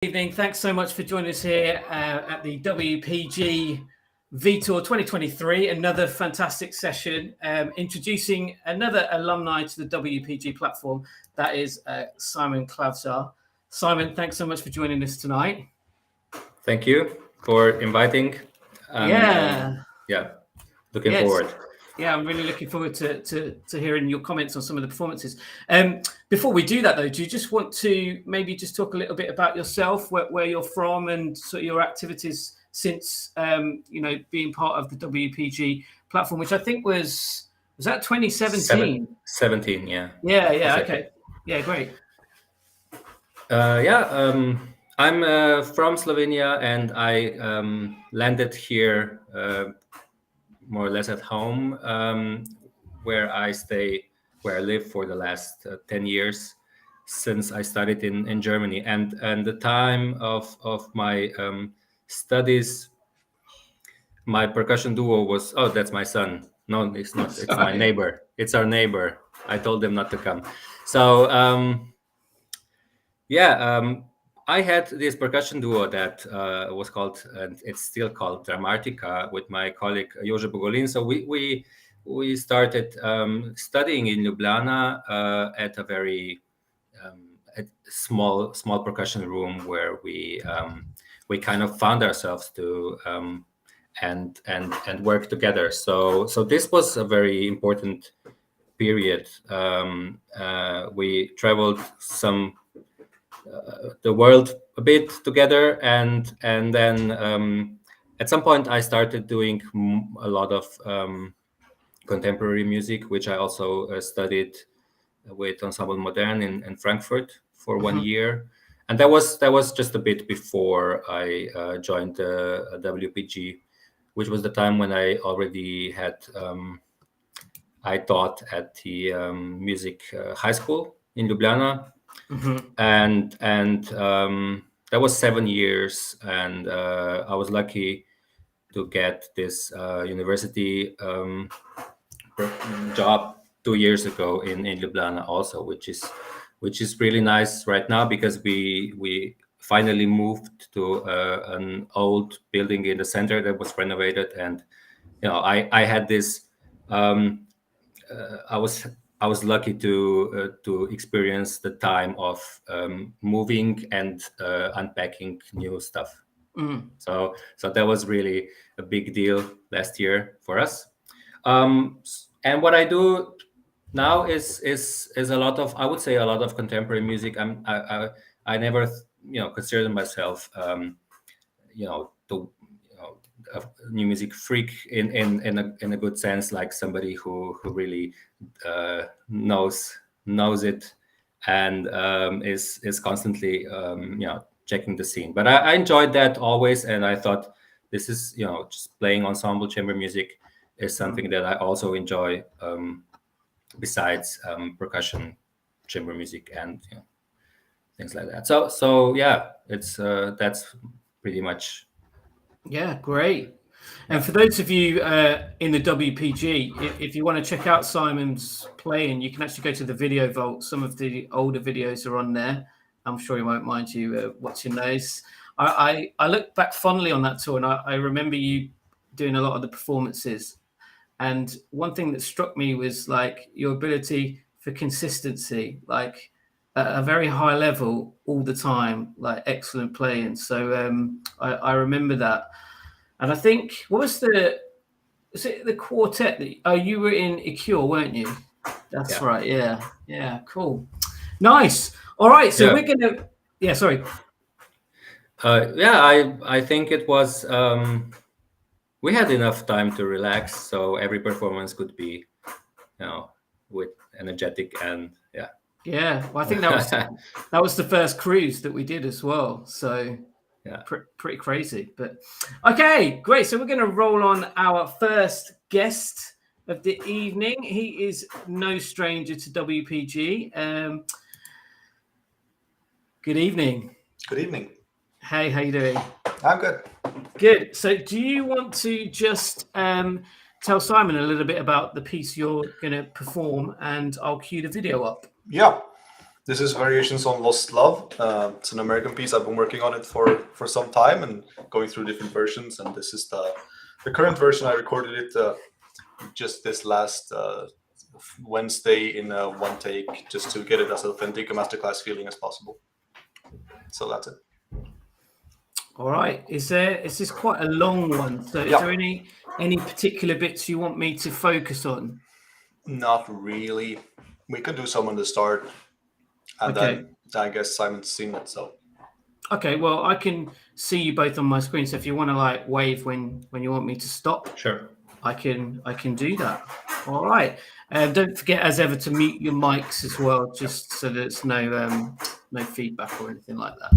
Evening. Thanks so much for joining us here at the WPG V-Tour 2023. Another fantastic session, introducing another alumni to the WPG platform. That is Simon Klavžar. Simon, thanks so much for joining us tonight. Thank you for inviting. Looking forward. Yeah, I'm really looking forward to hearing your comments on some of the performances. Before we do that, though, do you just want to maybe just talk a little bit about yourself, where you're from, and sort of your activities since being part of the WPG platform, which I think was that 2017? 17, yeah. Yeah. Okay. Yeah, great. I'm from Slovenia, and I landed here more or less at home, where I live for the last 10 years since I studied in Germany. And the time of my studies, my percussion duo was, that's my son. No, it's not. It's my neighbor. It's our neighbor. I told them not to come. So, I had this percussion duo that was called, and it's still called, Dramatica, with my colleague Jože Bogolin. So we started studying in Ljubljana at a very small percussion room where we kind of found ourselves to and work together. So this was a very important period. We traveled the world a bit together, and then at some point I started doing a lot of contemporary music, which I also studied with Ensemble Modern in Frankfurt for 1 year, and that was just a bit before I joined the WPG, which was the time when I already had I taught at the music high school in Ljubljana. And that was 7 years, and I was lucky to get this university job 2 years ago in Ljubljana also, which is really nice right now, because we finally moved to an old building in the center that was renovated, and I had this I was lucky to experience the time of moving and unpacking new stuff. So that was really a big deal last year for us. And what I do now is a lot of, I would say, a lot of contemporary music. I never consider myself a new music freak in a good sense, like somebody who really knows it and is constantly checking the scene. But I enjoyed that always, and I thought this is just playing ensemble chamber music is something that I also enjoy, besides percussion chamber music and things like that. So yeah, it's that's pretty much. Yeah, great. And for those of you in the WPG, if you want to check out Simon's playing, you can actually go to the Video Vault. Some of the older videos are on there. I'm sure he won't mind you watching those. I look back fondly on that tour, and I remember you doing a lot of the performances. And one thing that struck me was like your ability for consistency, like at a very high level all the time, like excellent playing. So I remember that. And I think, was it the quartet that you were in Ecure, weren't you? That's right. Yeah. Cool. Nice. All right. So we're gonna. Yeah. Sorry. I think it was. We had enough time to relax, so every performance could be, with energetic and yeah. Yeah. Well, I think that was the first cruise that we did as well. So. Yeah, pretty crazy, but okay, great. So we're going to roll on our first guest of the evening. He is no stranger to WPG. Good evening. Good evening. Hey, how you doing? I'm good. Good. So do you want to just tell Simon a little bit about the piece you're going to perform, and I'll cue the video up? Yeah. This is Variations on Lost Love. It's an American piece. I've been working on it for some time and going through different versions. And this is the current version. I recorded it just this last Wednesday in one take, just to get it as authentic a masterclass feeling as possible. So that's it. All right. Is this quite a long one? So is there any particular bits you want me to focus on? Not really. We can do some on the start, and then I guess Simon's seen it. So okay, well, I can see you both on my screen. So if you want to like wave when you want me to stop, sure, I can do that. All right. Don't forget, as ever, to mute your mics as well, just so there's no feedback or anything like that.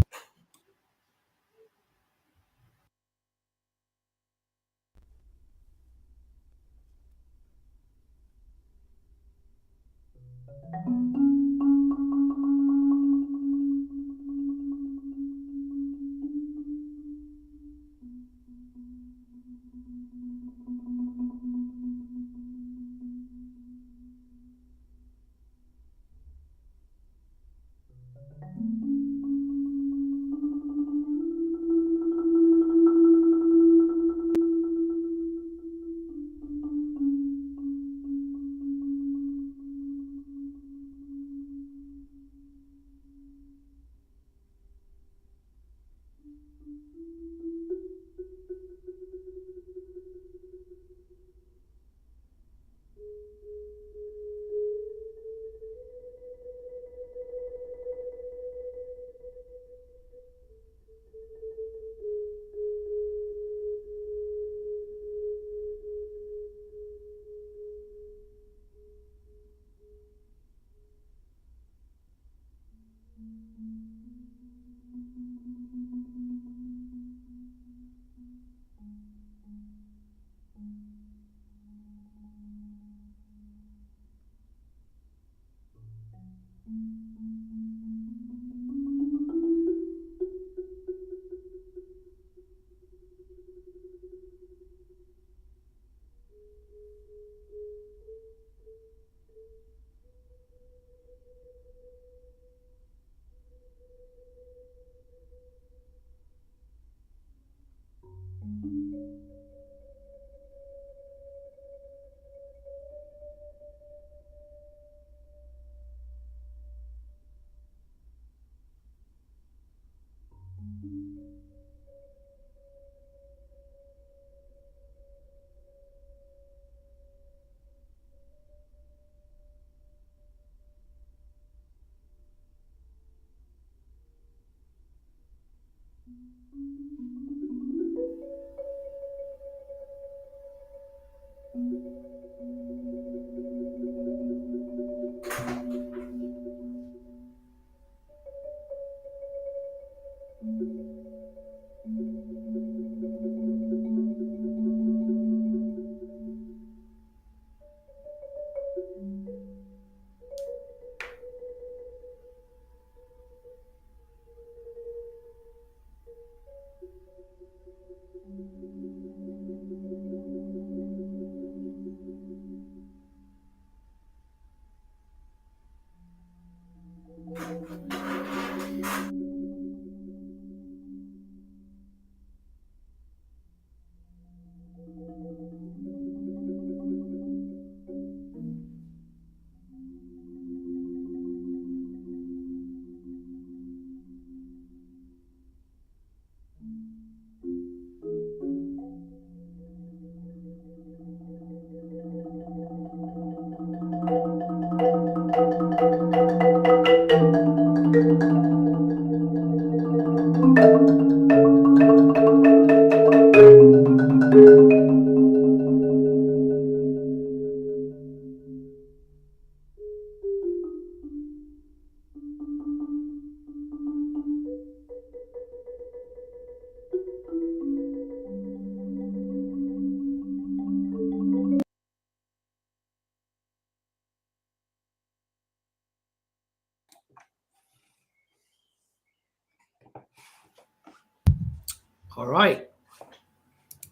All right.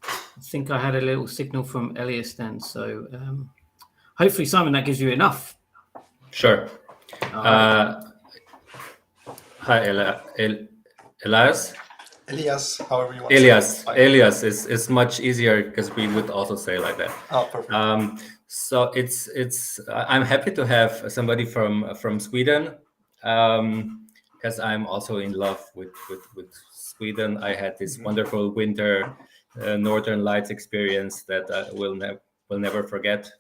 I think I had a little signal from Elias then. So hopefully, Simon, that gives you enough. Sure. Hi, Elias. Elias, however you want to say it. Elias is much easier because we would also say like that. Oh, perfect. So I'm happy to have somebody from Sweden, because I'm also in love with Sweden. I had this wonderful winter Northern Lights experience that I will never forget.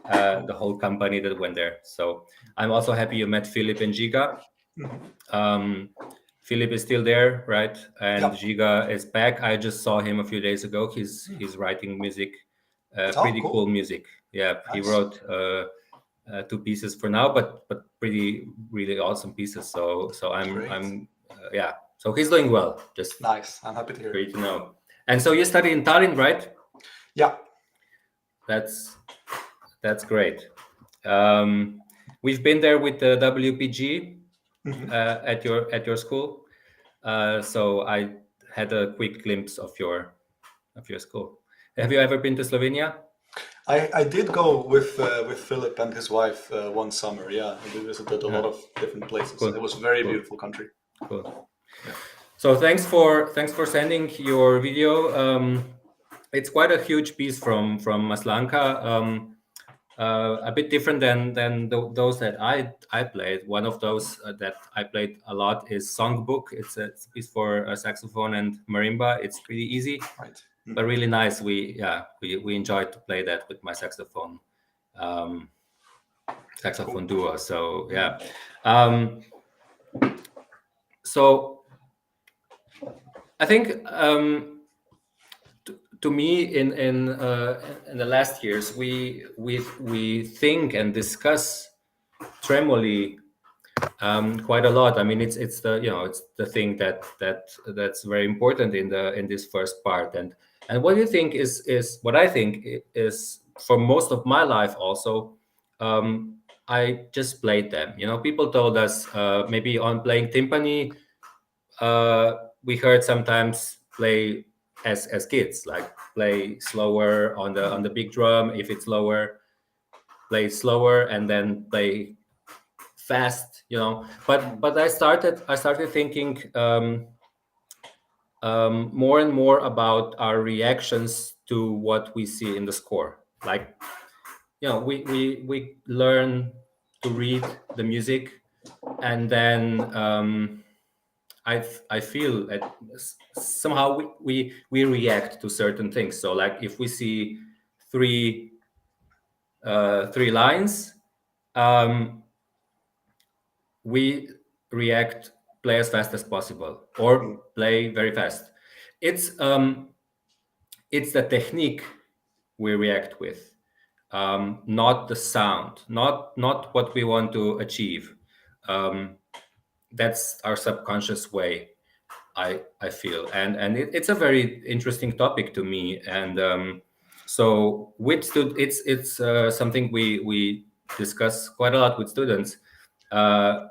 The whole company that went there. So I'm also happy you met Philip and Giga. Philip is still there, right? And Yep. Giga is back. I just saw him a few days ago. He's writing music, pretty cool music. Yeah, he Nice. wrote 2 pieces for now, but really awesome pieces. So Great. I'm yeah. So he's doing well. Just Nice. I'm happy to hear. for you to know. And so you study in Tallinn, right? Yeah. That's great. We've been there with the WPG at your school, so I had a quick glimpse of your school. Have you ever been to Slovenia? I did go with Philip and his wife one summer. Yeah, we visited a lot of different places. Cool. It was a very beautiful country. Cool. So thanks for sending your video. It's quite a huge piece from Maslanka. A bit different than those that I played. One of those that I played a lot is Songbook. It's a piece for saxophone and marimba. It's pretty easy, Right. but really nice. We enjoyed to play that with my saxophone duo. So yeah. So I think to me in the last years we think and discuss tremoli quite a lot. I mean, it's the it's the thing that's very important in this first part. And what do you think is what I think is for most of my life also. I just played them. People told us maybe on playing timpani, we heard sometimes play as kids, like play slower on the big drum. If it's lower, play slower, and then play fast. But I started thinking more and more about our reactions to what we see in the score. Like, we learn to read the music, and then I feel that somehow we react to certain things. So like if we see three lines, we react, play as fast as possible, or play very fast. It's the technique we react with, not the sound, not what we want to achieve. That's our subconscious way, I feel, and it's a very interesting topic to me. And so with it's something we discuss quite a lot with students. To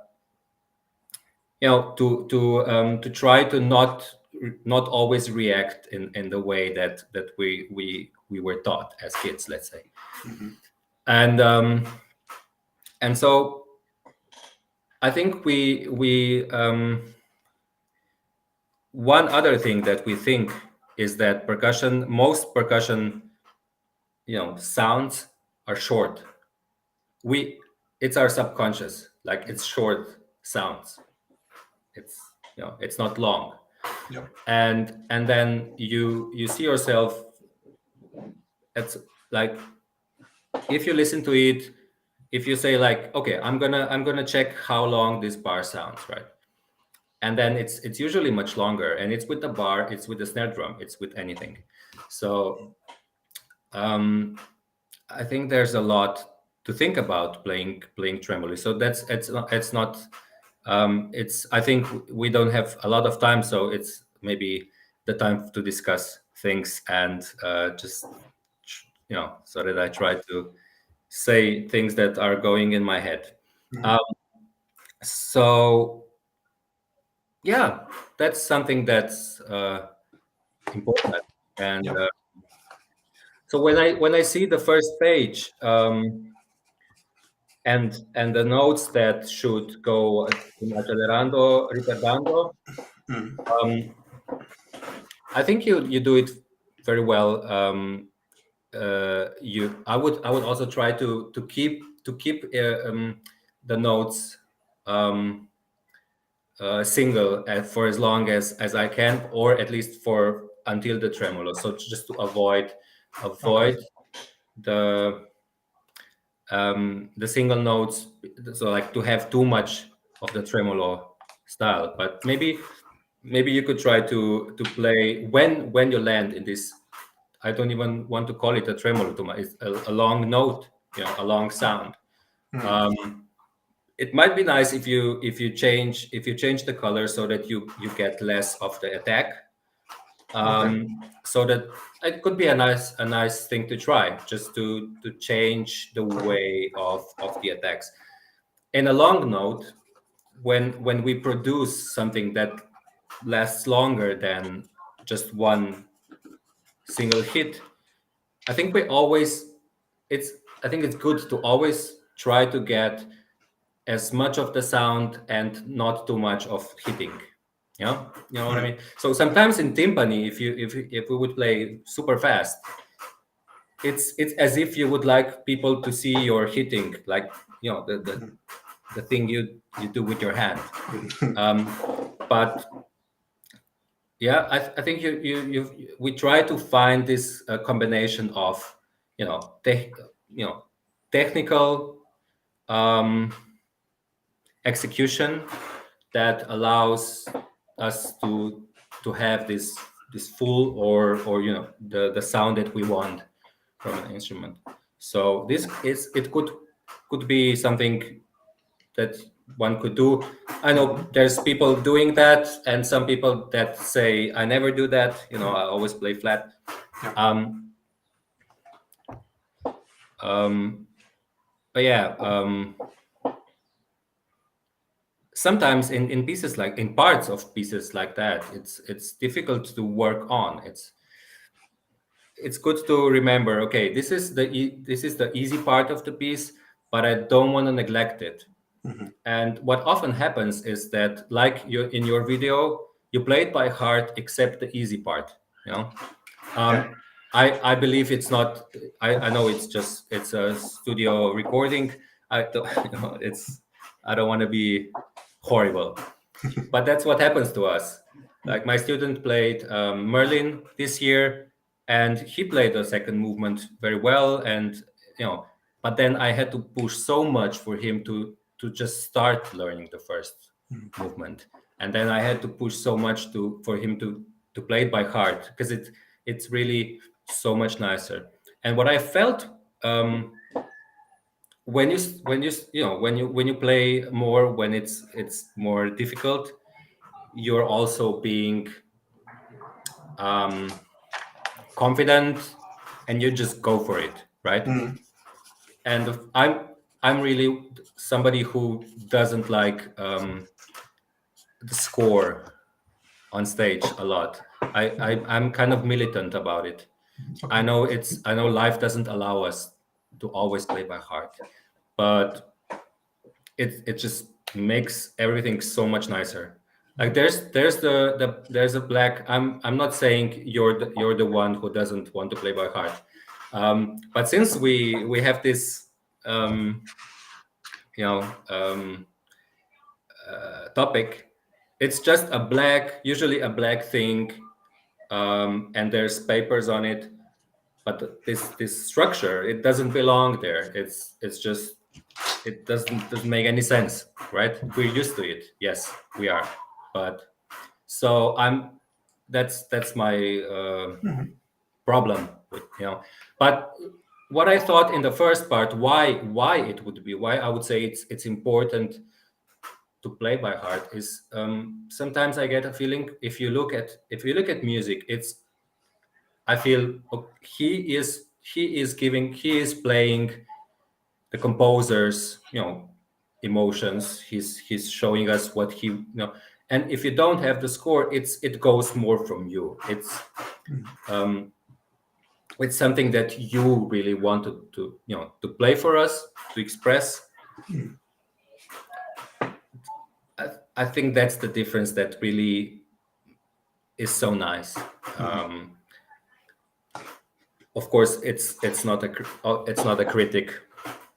try to not always react in the way that we were taught as kids, let's say. And so I think we one other thing that we think is that most percussion sounds are short. It's our subconscious, like it's short sounds. It's not long. Yep. And then you see yourself, it's like, if you listen to it, if you say like, okay, I'm gonna check how long this bar sounds, right? And then it's usually much longer, and it's with the bar, it's with the snare drum, it's with anything. So I think there's a lot to think about playing tremolo. So it's not I think we don't have a lot of time, so it's maybe the time to discuss things, and just so that I try to say things that are going in my head. So yeah, that's something that's important. And so when I see the first page, and the notes that should go in accelerando, ritardando. I think you do it very well. I would also try to keep the notes single for as long as I can, or at least for until the tremolo. So just to avoid the single notes, so like to have too much of the tremolo style. But maybe you could try to play when you land in this. I don't even want to call it a tremolo too much. It's a long note, a long sound. It might be nice if you change the color so that you get less of the attack. So that it could be a nice thing to try, just to change the way of the attacks. In a long note, when we produce something that lasts longer than just one single hit, I think it's good to always try to get as much of the sound and not too much of hitting. You know what I mean? So sometimes in timpani, if we would play super fast, it's as if you would like people to see your hitting, like the thing you do with your hand. But yeah, I think we try to find this combination of technical execution that allows us to have this full or the sound that we want from an instrument. So it could be something that one could do. I know there's people doing that, and some people that say I never do that. I always play flat. But yeah, sometimes in pieces in parts of pieces like that, it's difficult to work on. It's good to remember. Okay, this is the easy part of the piece, but I don't want to neglect it. And what often happens is that, like in your video, you play it by heart except the easy part. I believe it's not. I know it's a studio recording. I don't want to be horrible, but that's what happens to us. Like my student played Merlin this year, and he played the second movement very well, and but then I had to push so much for him to just start learning the first movement, and then I had to push so much for him to play it by heart, because it's really so much nicer. And what I felt when you play more, when it's more difficult, you're also being confident, and you just go for it, right? And I'm really somebody who doesn't like the score on stage a lot. I'm kind of militant about it. I know life doesn't allow us to always play by heart, but it just makes everything so much nicer. Like there's a black. I'm not saying you're the one who doesn't want to play by heart, but since we have this topic, it's just usually a black thing, and there's papers on it, but this structure, it doesn't belong there. It's just, it doesn't make any sense, right? We're used to it. Yes, we are. But so that's my problem with, but what I thought in the first part, why I would say it's important to play by heart is, sometimes I get a feeling, if you look at music, I feel he is playing the composer's emotions. He's showing us what he and if you don't have the score, it goes more from you. It's something that you really want to play for us, to express, I think that's the difference that really is so nice. Of course, it's not a critic,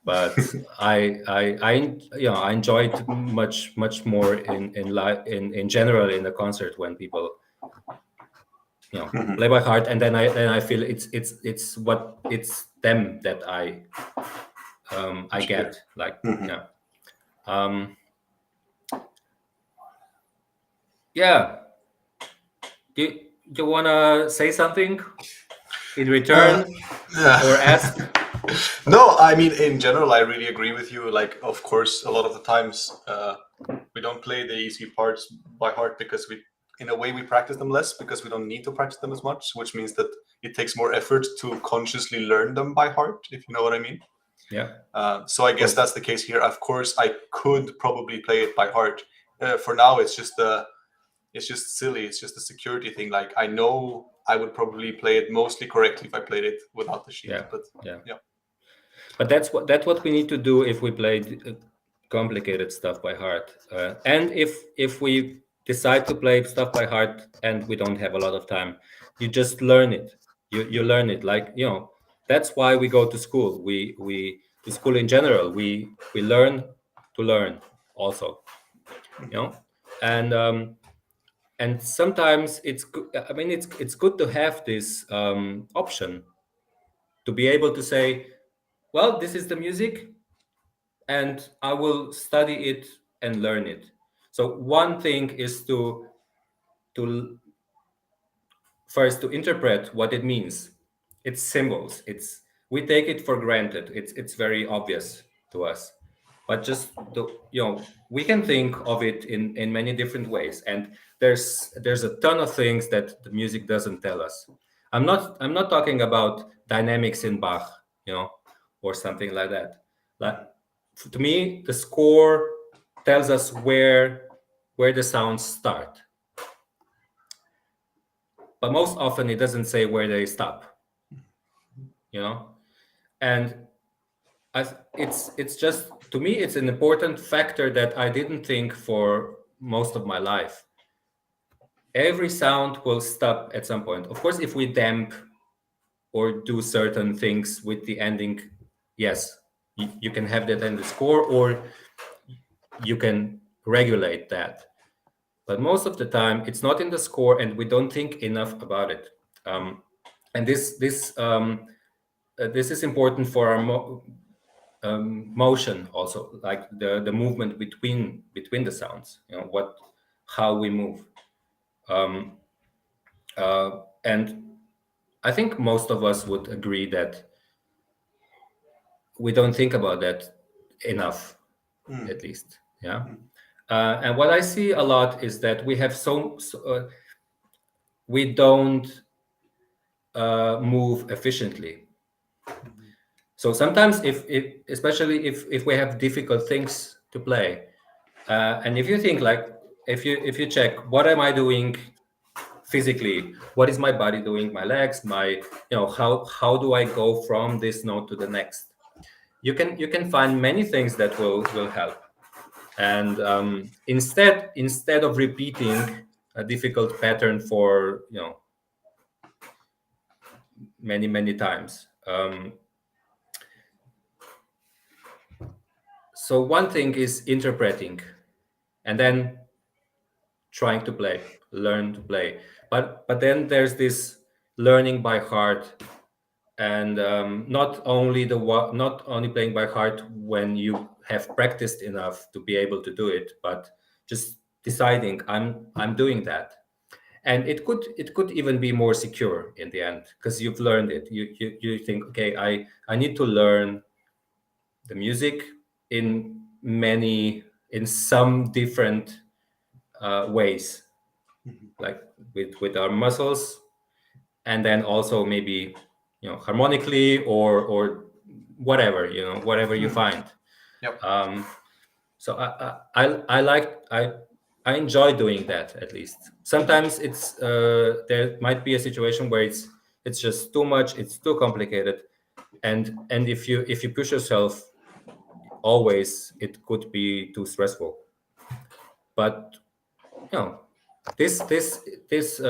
but I enjoy it much more in general in a concert when people play by heart, and then I feel it's them that I get like yeah. Do you want to say something in return or ask? No, I mean, in general, I really agree with you. Like, of course, a lot of the times we don't play the easy parts by heart because in a way, we practice them less because we don't need to practice them as much, which means that it takes more effort to consciously learn them by heart, if you know what I mean. Yeah. So I guess that's the case here. Of course, I could probably play it by heart. For now, it's just silly. It's just a security thing. Like, I know I would probably play it mostly correctly if I played it without the sheet. But that's what we need to do if we play complicated stuff by heart. And if we decide to play stuff by heart and we don't have a lot of time, you just learn it. You learn it. Like, that's why we go to school. We to school in general. We learn to learn also. And sometimes it's good to have this option to be able to say, well, this is the music and I will study it and learn it. So one thing is to first to interpret what it means. It's symbols. We take it for granted. It's very obvious to us. But just we can think of it in many different ways, and there's a ton of things that the music doesn't tell us. I'm not talking about dynamics in Bach, or something like that. Like, to me, the score tells us where the sounds start, but most often it doesn't say where they stop. And it's just, to me, it's an important factor that I didn't think for most of my life. Every sound will stop at some point. Of course, if we damp or do certain things with the ending, yes, you can have that in the score, or you can regulate that. But most of the time, it's not in the score, and we don't think enough about it. And this is important for our motion also, like the movement between the sounds. How we move. And I think most of us would agree that we don't think about that enough, at least. Yeah. And what I see a lot is that we have we don't move efficiently. So sometimes, especially if we have difficult things to play, and if you think, like, if you check, what am I doing physically? What is my body doing? My legs, how do I go from this note to the next? You can find many things that will help. And instead of repeating a difficult pattern for many times. So one thing is interpreting, and then trying to learn to play. But then there's this learning by heart, and not only playing by heart when you have practiced enough to be able to do it, but just deciding I'm doing that. And it could even be more secure in the end, because you've learned it. You think, okay, I need to learn the music in some different ways, like with our muscles, and then also maybe harmonically or whatever you find. Yep. So I enjoy doing that. At least sometimes it's there might be a situation where it's just too much, it's too complicated, and if you push yourself, always it could be too stressful. But this is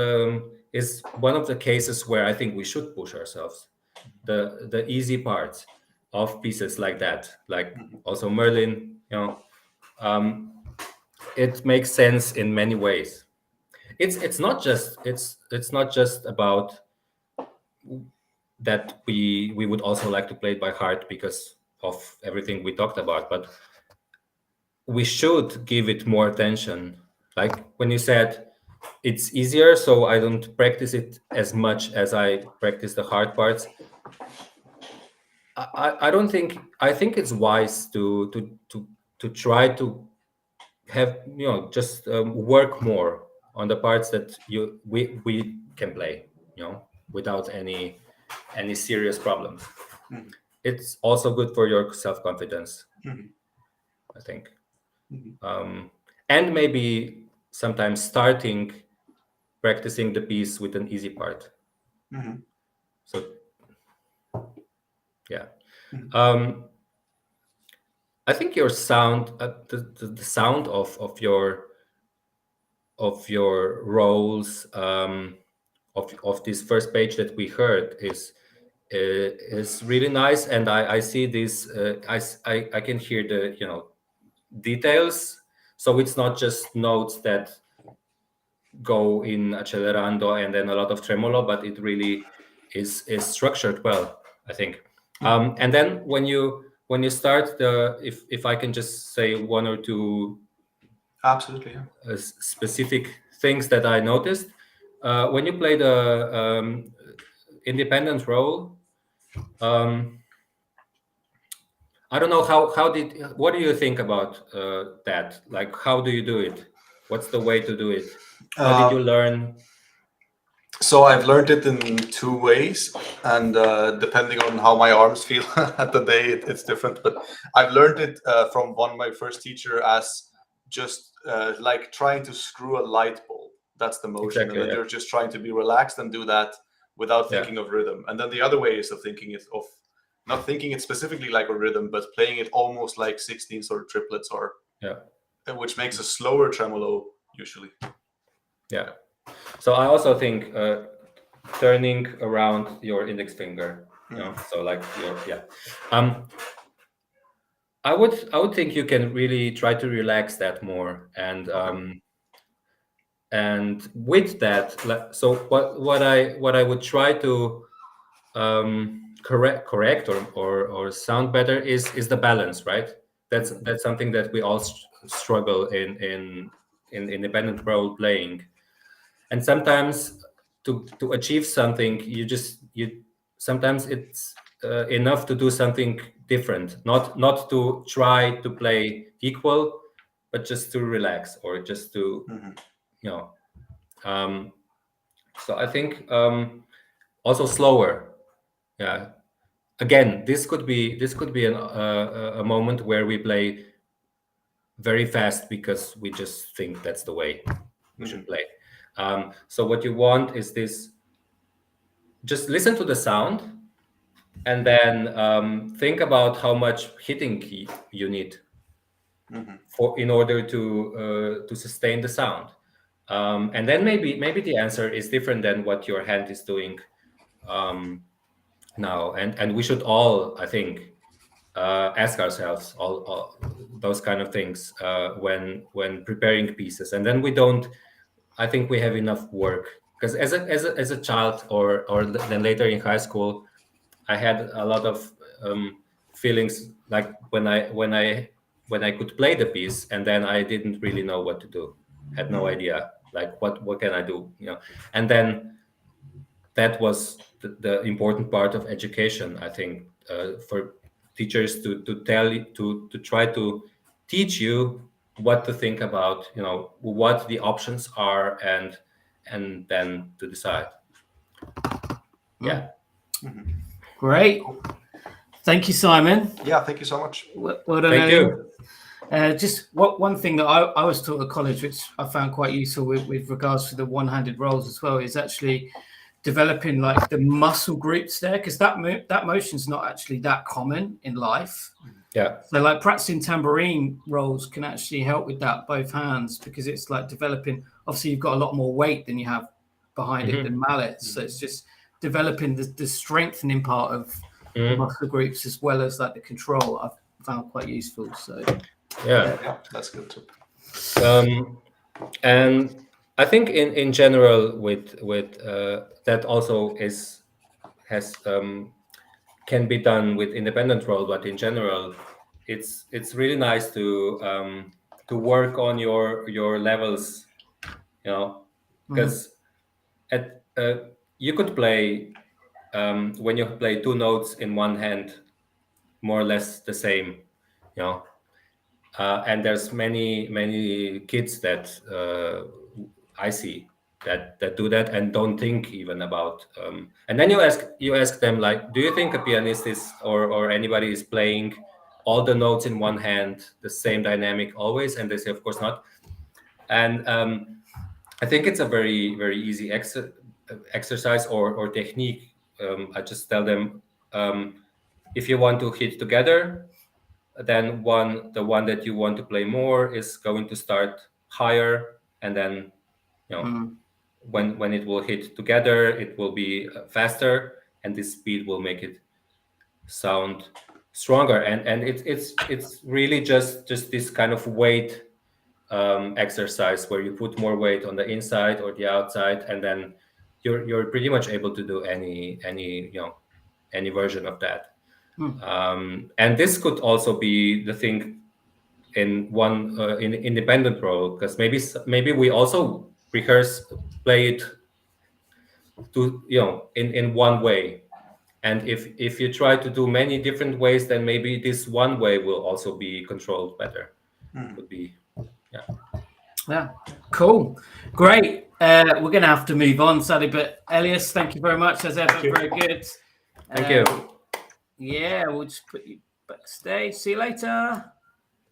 one of the cases where I think we should push ourselves. The easy parts of pieces like that, like also Merlin, it makes sense in many ways. It's not just about that we would also like to play it by heart because of everything we talked about, but we should give it more attention. Like when you said it's easier, so I don't practice it as much as I practice the hard parts. I don't think. I think it's wise to try to have just work more on the parts that we can play, without any serious problems. It's also good for your self-confidence, I think. And maybe sometimes starting practicing the piece with an easy part. So yeah. I think your sound, the sound of your roles of this first page that we heard is really nice, and I see this. I can hear the details, so it's not just notes that go in accelerando and then a lot of tremolo, but it really is structured well, I think. And then when you start if I can just say one or two Absolutely, yeah. Specific things that I noticed when you play the independent role. I don't know what do you think about that? Like, how do you do it? What's the way to do it? How did you learn? So I've learned it in two ways, and depending on how my arms feel at the day, it's different. But I've learned it from my first teacher as just like trying to screw a light bulb. That's the motion, Exactly, and then you're just trying to be relaxed and do that without thinking of rhythm. And then the other way is of thinking it of not thinking it specifically like a rhythm, but playing it almost like 16ths or triplets, or which makes a slower tremolo usually. Yeah. So I also think turning around your index finger, so like I would think you can really try to relax that more, and with that, so what I would try to correct or sound better is the balance, right? That's something that we all struggle in independent role playing. And sometimes to achieve something, sometimes it's enough to do something different, not to try to play equal, but just to relax or just to, so I think also slower. Yeah. Again, this could be a moment where we play very fast because we just think that's the way we should play. So what you want is this, just listen to the sound and then think about how much hitting key you need in order to sustain the sound. And then maybe the answer is different than what your hand is doing now. And we should all, I think, ask ourselves all those kind of things when preparing pieces. And then I think we have enough work, because as a child or then later in high school, I had a lot of feelings like when I could play the piece and then I didn't really know what to do, had no idea like what can I do, and then that was the important part of education, I think, for teachers to try to teach you what to think about, what the options are, and then to decide. Yeah. Great. Thank you, Simon. Yeah, thank you so much. Well done. Thank you. Just one thing that I was taught at college, which I found quite useful with regards to the one-handed rolls as well, is actually developing like the muscle groups there, because that motion's not actually that common in life. Yeah. So like practicing tambourine rolls can actually help with that, both hands, because it's like developing. Obviously, you've got a lot more weight than you have behind it than mallets. So it's just developing the strengthening part of the muscle groups as well as like the control. I've found quite useful. So Yeah, that's good too. And I think in general with that also can be done with independent role, but in general, it's really nice to work on your levels, because at you could play when you play two notes in one hand, more or less the same, and there's many kids that I see that do that and don't think even about. And then you ask them, like, do you think a pianist is or anybody is playing all the notes in one hand, the same dynamic always? And they say, of course not. And I think it's a very very easy exercise or technique. I just tell them, if you want to hit together, then the one that you want to play more is going to start higher, and then when it will hit together, it will be faster, and this speed will make it sound stronger. And it's really just this kind of weight exercise where you put more weight on the inside or the outside, and then you're pretty much able to do any version of that. And this could also be the thing in one in independent role, because maybe we also play it to in one way, and if you try to do many different ways, then maybe this one way will also be controlled better. Could be. Yeah, cool, great. We're gonna have to move on, sadly, but Elias, thank you very much as ever. Very good. Thank you. Yeah, we'll just put you backstage. See you later.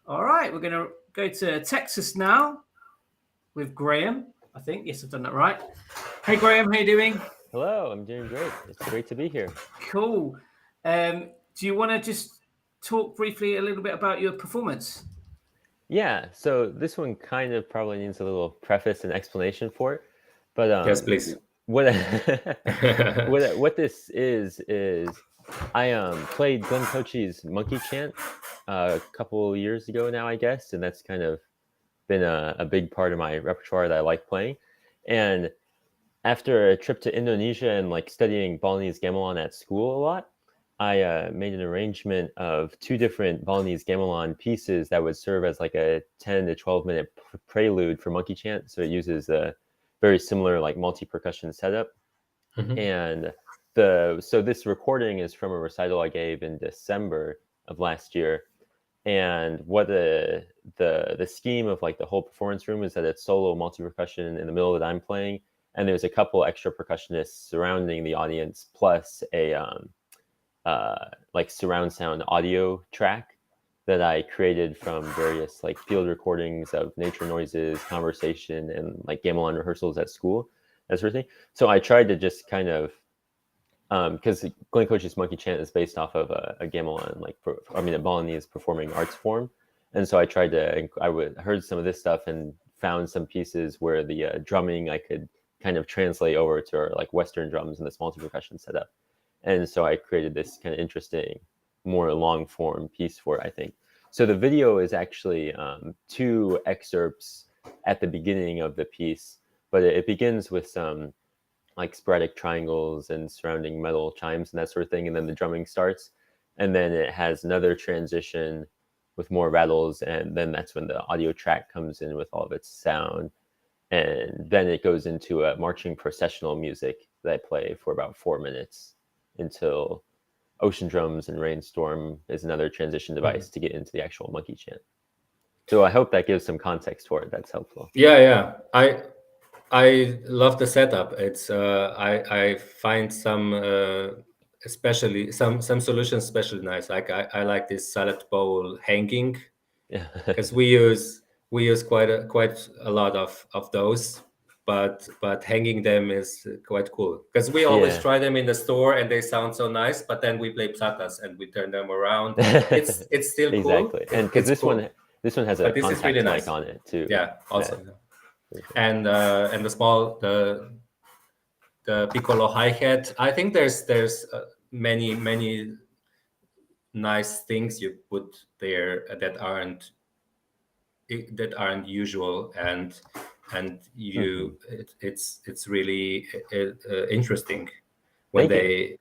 All right, we're gonna go to Texas now with Graham. I think, yes, I've done that right. Hey Graham, how you doing? Hello, I'm doing great. It's great to be here. Cool. Do you want to just talk briefly a little bit about your performance? Yeah, so this one kind of probably needs a little preface and explanation for it, but Yes, please. What this is I played Glenn Cochie's Monkey Chant a couple years ago now, I guess, and that's kind of been a big part of my repertoire that I like playing. And after a trip to Indonesia and like studying Balinese gamelan at school a lot, I made an arrangement of two different Balinese gamelan pieces that would serve as like a 10 to 12 minute prelude for Monkey Chant. So it uses a very similar like multi-percussion setup. And so this recording is from a recital I gave in December of last year. And what the scheme of like the whole performance room is that it's solo multi-percussion in the middle that I'm playing, and there's a couple extra percussionists surrounding the audience, plus a like surround sound audio track that I created from various like field recordings of nature noises, conversation, and like gamelan rehearsals at school, that sort of thing. So I tried to just kind of, because Glenn Cochie's Monkey Chant is based off of a gamelan, a Balinese performing arts form, and so I tried to, heard some of this stuff and found some pieces where the drumming I could kind of translate over to like Western drums in this multi-percussion setup. And so I created this kind of interesting, more long form piece for it, I think. So the video is actually two excerpts at the beginning of the piece, but it begins with some like sporadic triangles and surrounding metal chimes and that sort of thing. And then the drumming starts, and then it has another transition with more rattles. And then that's when the audio track comes in with all of its sound. And then it goes into a marching processional music that I play for about 4 minutes until Ocean Drums and Rainstorm is another transition device to get into the actual Monkey Chant. So I hope that gives some context for it. That's helpful. Yeah. I love the setup. It's I find some especially some solutions especially nice. Like I like this salad bowl hanging, because we use quite a lot of those. but hanging them is quite cool because we always Yeah. try them in the store and they sound so nice, but then we play psatas and we turn them around. It's still cool. Exactly, and because It's cool. this one has a But this is contact really mic nice. on it too. Yeah, also. Yeah. And the small the piccolo hi-hat. I think there's many nice things you put there that aren't usual, and you it's really interesting when Thank they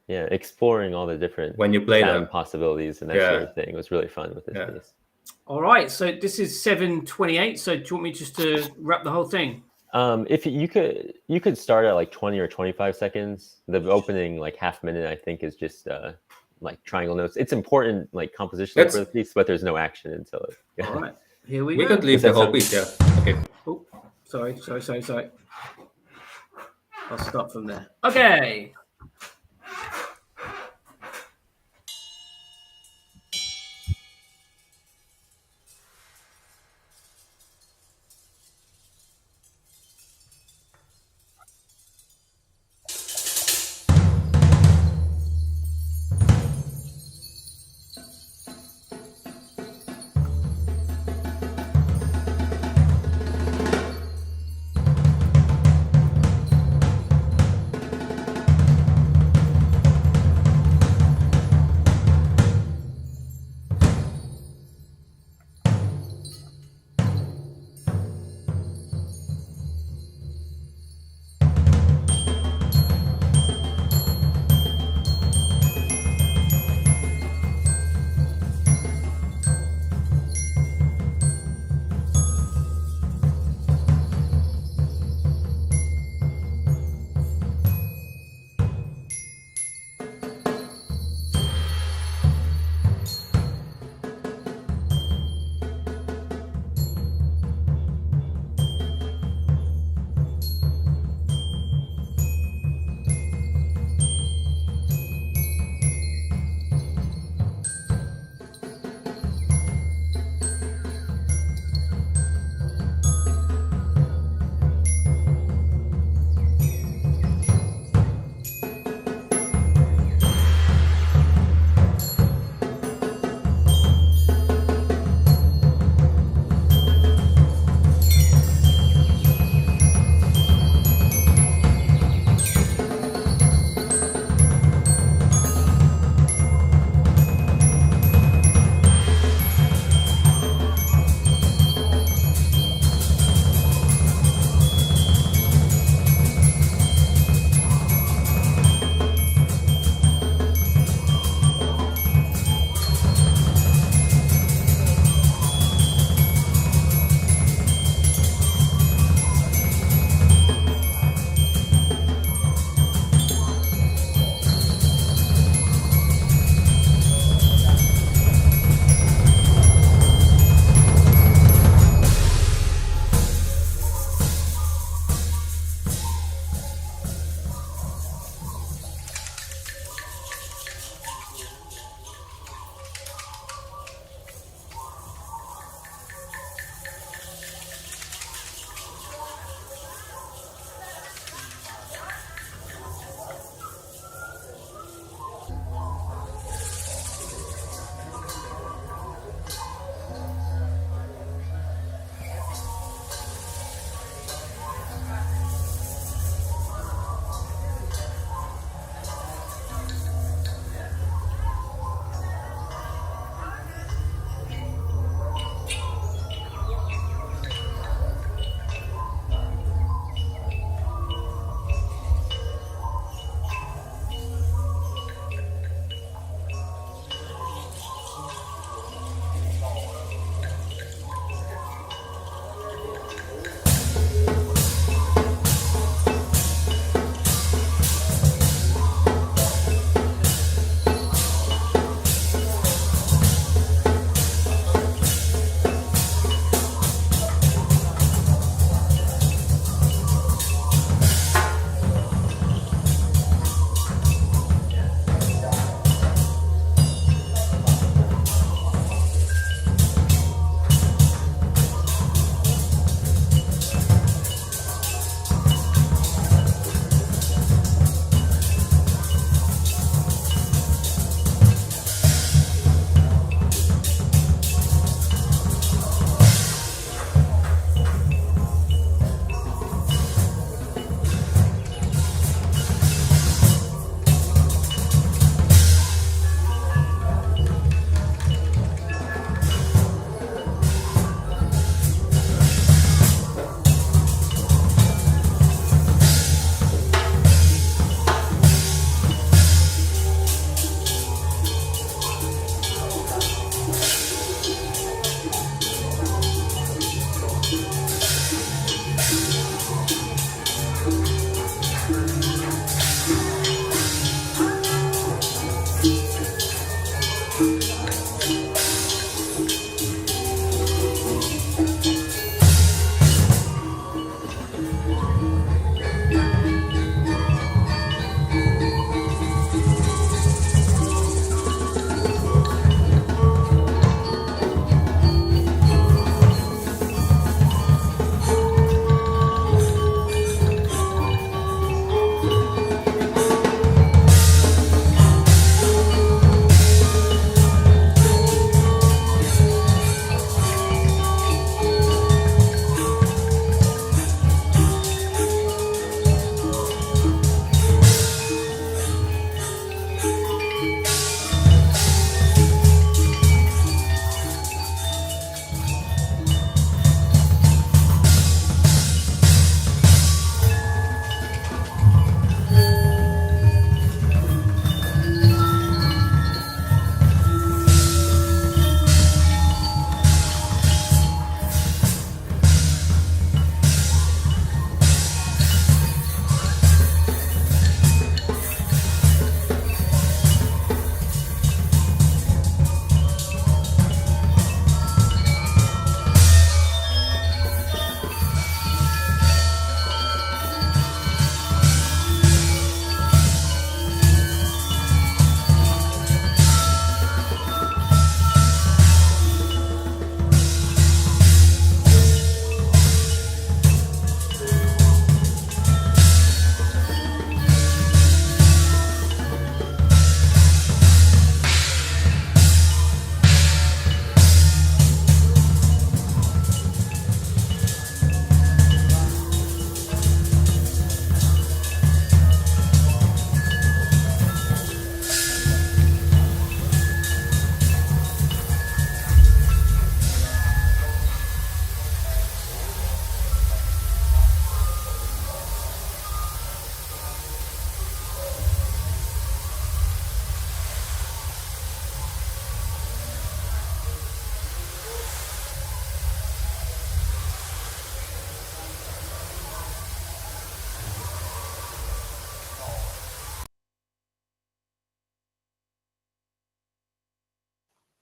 exploring all the different when you play sound them. possibilities and that Yeah. sort of thing. It was really fun with this piece. All right, so this is 7:28. So do you want me just to wrap the whole thing? If you could start at like 20 or 25 seconds. The opening like half minute, I think, is just like triangle notes. It's important like compositionally for the piece, but there's no action until it. Yeah. All right, here we We go. could leave the whole piece. Yeah. Okay. Oh, sorry. I'll start from there. Okay.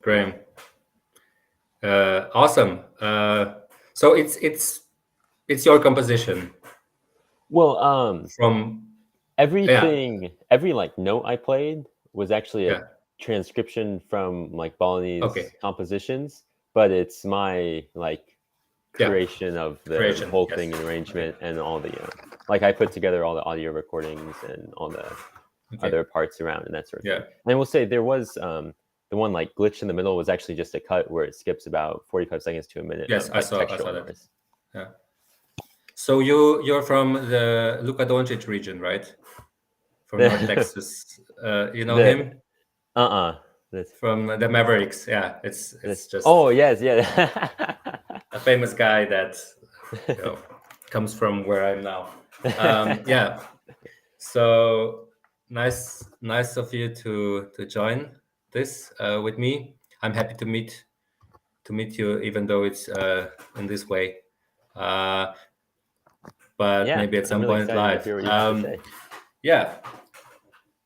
Great. Awesome. So it's your composition Well, from everything, every like note I played was actually a Yeah. transcription from like Balinese Okay. compositions, but it's my like Yeah. creation of the Creation, whole yes. thing and arrangement and all the like I put together all the audio recordings and all the Okay. other parts around and that sort of Yeah. thing. And I will say there was the one like glitch in the middle was actually just a cut where it skips about 45 seconds to a minute. Yes, of, I like, saw textual that. noise. Yeah. So you're from the Luka Doncic region, right? From North Texas. You know him? That's From the Mavericks. Yeah, it's just oh yes, yeah. a famous guy that comes from where I'm now. Yeah. So nice of you to join this with me. I'm happy to meet you, even though it's in this way. But Yeah, maybe at I'm some really point excited to live. hear what you have to say. Yeah,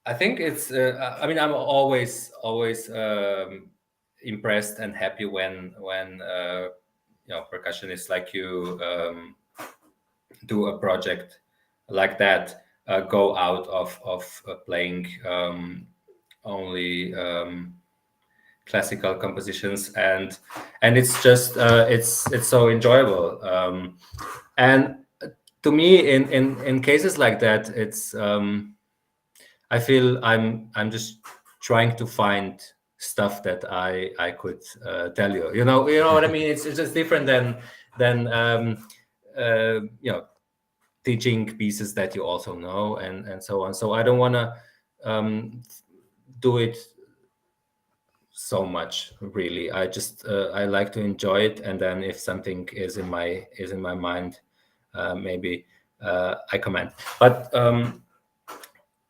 I think it's. I mean, I'm always impressed and happy when percussionists like you do a project like that. Go out of playing only classical compositions, and it's just it's so enjoyable. And to me, in cases like that, it's I feel I'm just trying to find stuff that I could tell you. You know what I mean. It's just different than teaching pieces that you also know and so on. So I don't want to do it so much, really. I just I like to enjoy it, and then if something is in my mind, maybe I comment. But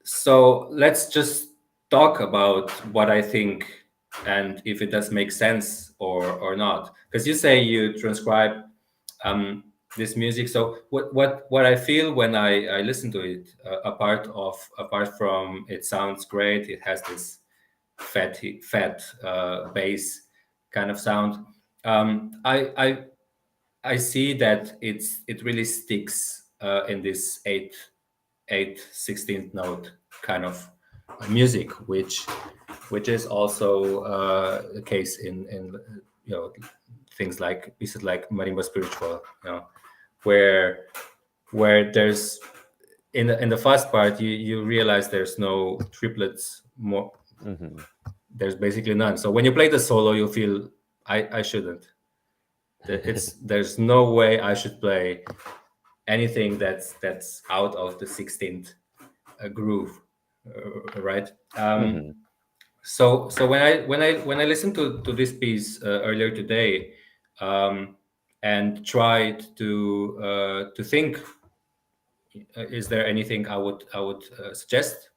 so let's just talk about what I think and if it does make sense or not. Because you say you transcribe this music. So what I feel when I listen to it, apart from it sounds great, it has this fat bass kind of sound. I see that it really sticks in this 16th note kind of music, which is also the case in things like pieces like marimba spiritual, where there's in the first part you realize there's no triplets more. Mm-hmm. There's basically none. So when you play the solo, you feel I shouldn't. There's no way I should play anything that's out of the 16th groove, right? Mm-hmm. So when I listened to this piece earlier today, and tried to think, is there anything I would suggest?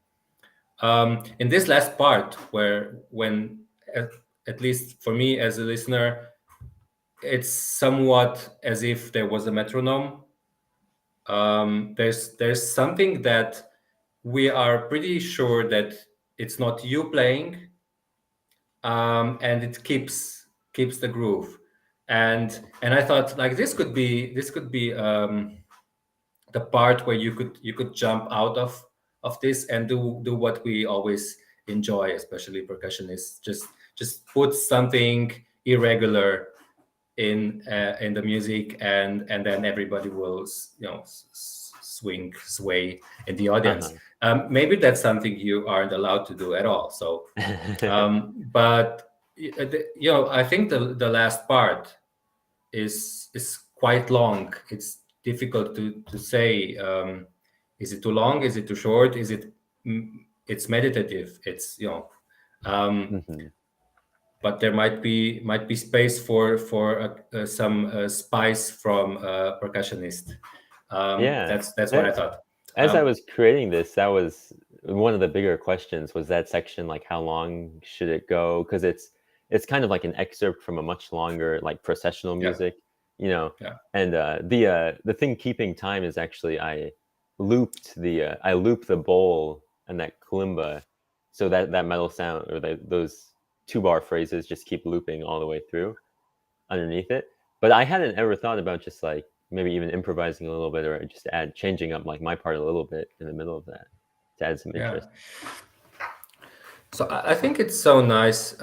In this last part, when at least for me as a listener, it's somewhat as if there was a metronome. There's something that we are pretty sure that it's not you playing, and it keeps the groove. And I thought like this could be the part where you could jump out of this and do what we always enjoy, especially percussionists, just put something irregular in the music, and then everybody will sway in the audience. Maybe that's something you aren't allowed to do at all. So but I think the last part is quite long. It's difficult to say, is it too long, is it too short, is it it's meditative, it's Mm-hmm. but there might be space for some spice from a percussionist. Yeah, that's what I thought. As I was creating this, that was one of the bigger questions, was that section, like how long should it go? Because it's kind of like an excerpt from a much longer like processional music, Yeah. And the thing keeping time is actually I looped the bowl and that kalimba, so that metal sound or those 2-bar phrases just keep looping all the way through underneath it. But I hadn't ever thought about just like maybe even improvising a little bit, or just changing up like my part a little bit in the middle of that to add some interest. So I think it's so nice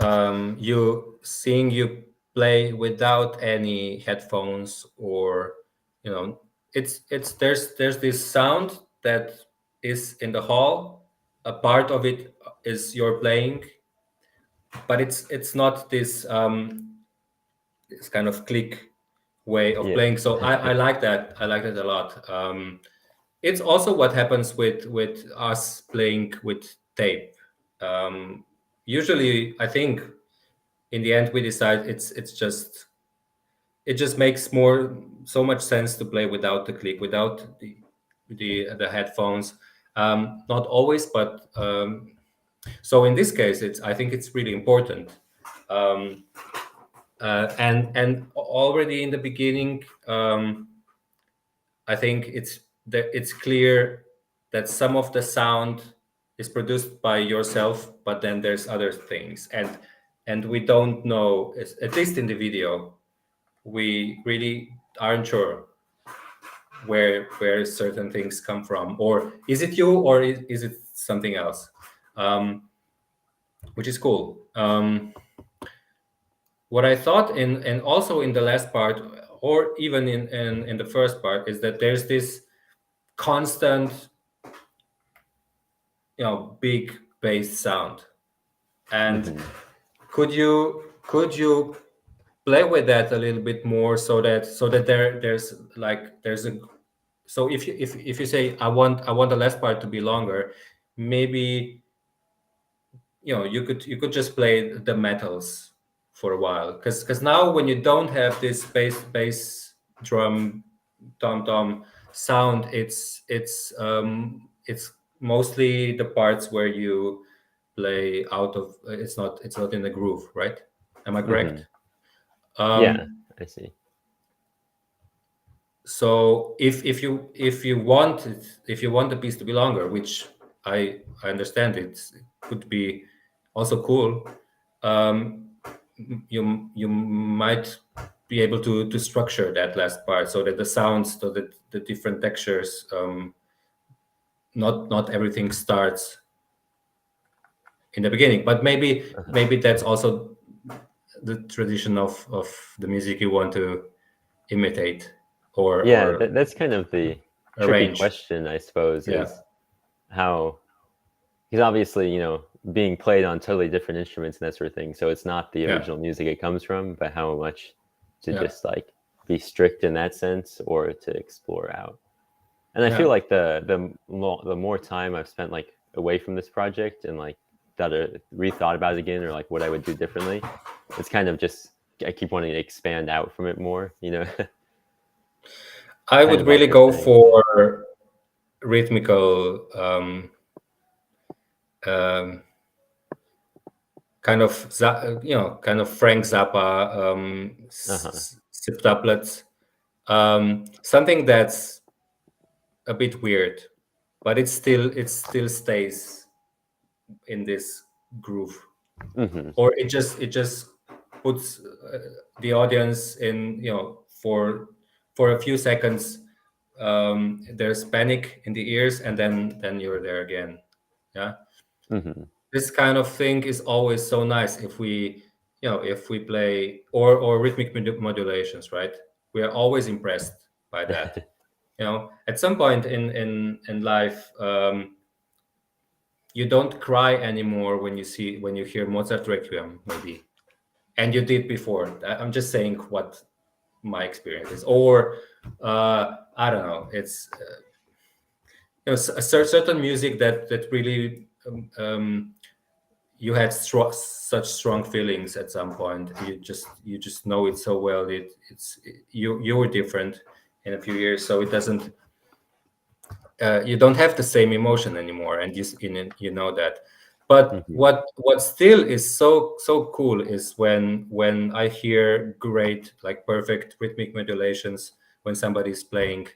seeing you play without any headphones, or there's this sound that is in the hall. A part of it is your playing, but it's not this this kind of click way of playing. So I like that. I like that a lot. It's also what happens with us playing with tape. Usually, I think in the end we decide it just makes so much sense to play without the click, without the headphones. Not always, but so in this case, I think it's really important. And already in the beginning, I think it's clear that some of the sound is produced by yourself, but then there's other things, and we don't know, at least in the video, we really aren't sure where certain things come from, or is it you, or is it something else, which is cool. What I thought and also in the last part, or even in the first part, is that there's this constant, big bass sound, and could you play with that a little bit more, so that there's a, so if you say I want the last part to be longer, maybe you could just play the metals for a while, because now when you don't have this bass drum tom sound, it's mostly the parts where you play out of, it's not in the groove, right? Am I correct? Yeah, I see. So if you want the piece to be longer, which I understand, it could be also cool, you might be able to structure that last part so that the sounds, so that the different textures, not everything starts in the beginning, but maybe that's also the tradition of the music you want to imitate, or that's kind of the arrange. tricky question, I suppose, is how, because obviously being played on totally different instruments and that sort of thing, so it's not the original music it comes from, but how much to just like be strict in that sense, or to explore out. And I feel like the more time I've spent like away from this project and like rethought about it again, or like what I would do differently, it's kind of just, I keep wanting to expand out from it more, I would really go for rhythmical, kind of Frank Zappa, septuplets, something that's a bit weird, but it still stays in this groove, or it just puts the audience in, for a few seconds, there's panic in the ears, and then you're there again. This kind of thing is always so nice if we play, or rhythmic modulations, right? We are always impressed by that. At some point in life, you don't cry anymore when you hear Mozart Requiem, maybe, and you did before. I'm just saying what my experience is, or I don't know, it's a certain music that really you had such strong feelings at some point. You just know it so well. You were different in a few years, so it doesn't. You don't have the same emotion anymore, and you know that. But what still is so cool is when I hear great, like perfect rhythmic modulations when somebody's playing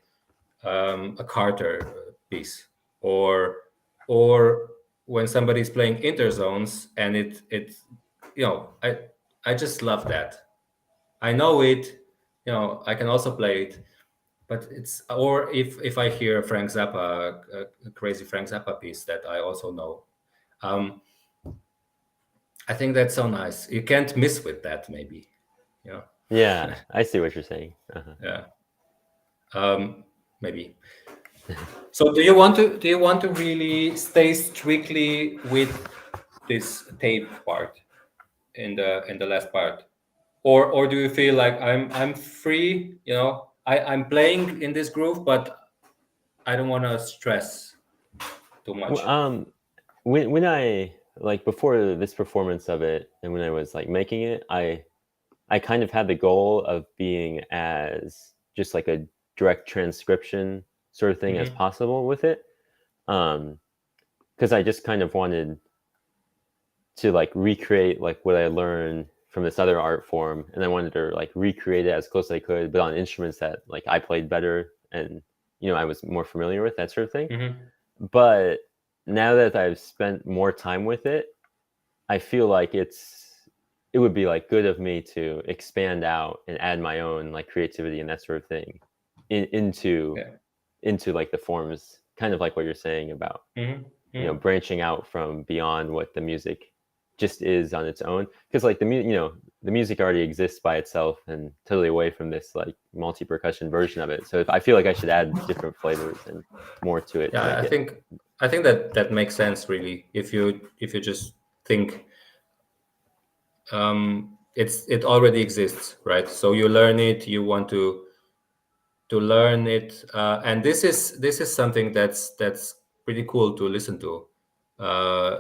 a Carter piece, or when somebody's playing interzones and I just love that. I know it, I can also play it, but or if I hear Frank Zappa, a crazy Frank Zappa piece that I also know, I think that's so nice. You can't miss with that, maybe. Yeah, I see what you're saying. Yeah. Maybe. So do you want to really stay strictly with this tape part in the last part, or do you feel like I'm free? I'm playing in this groove, but I don't want to stress too much. When I like before this performance of it, and when I was like making it, I kind of had the goal of being as just like a direct transcription sort of thing as possible with it, because I just kind of wanted to like recreate like what I learned from this other art form, and I wanted to like recreate it as close as I could, but on instruments that like I played better and I was more familiar with, that sort of thing. But now that I've spent more time with it, I feel like it would be like good of me to expand out and add my own like creativity and that sort of thing into like the forms, kind of like what you're saying about branching out from beyond what the music just is on its own, because like the music already exists by itself and totally away from this like multi-percussion version of it. So I feel like I should add different flavors and more to it. Yeah, I think that makes sense, really. If you just think it already exists, right? So you learn it, you want to learn it, and this is something that's pretty cool to listen to,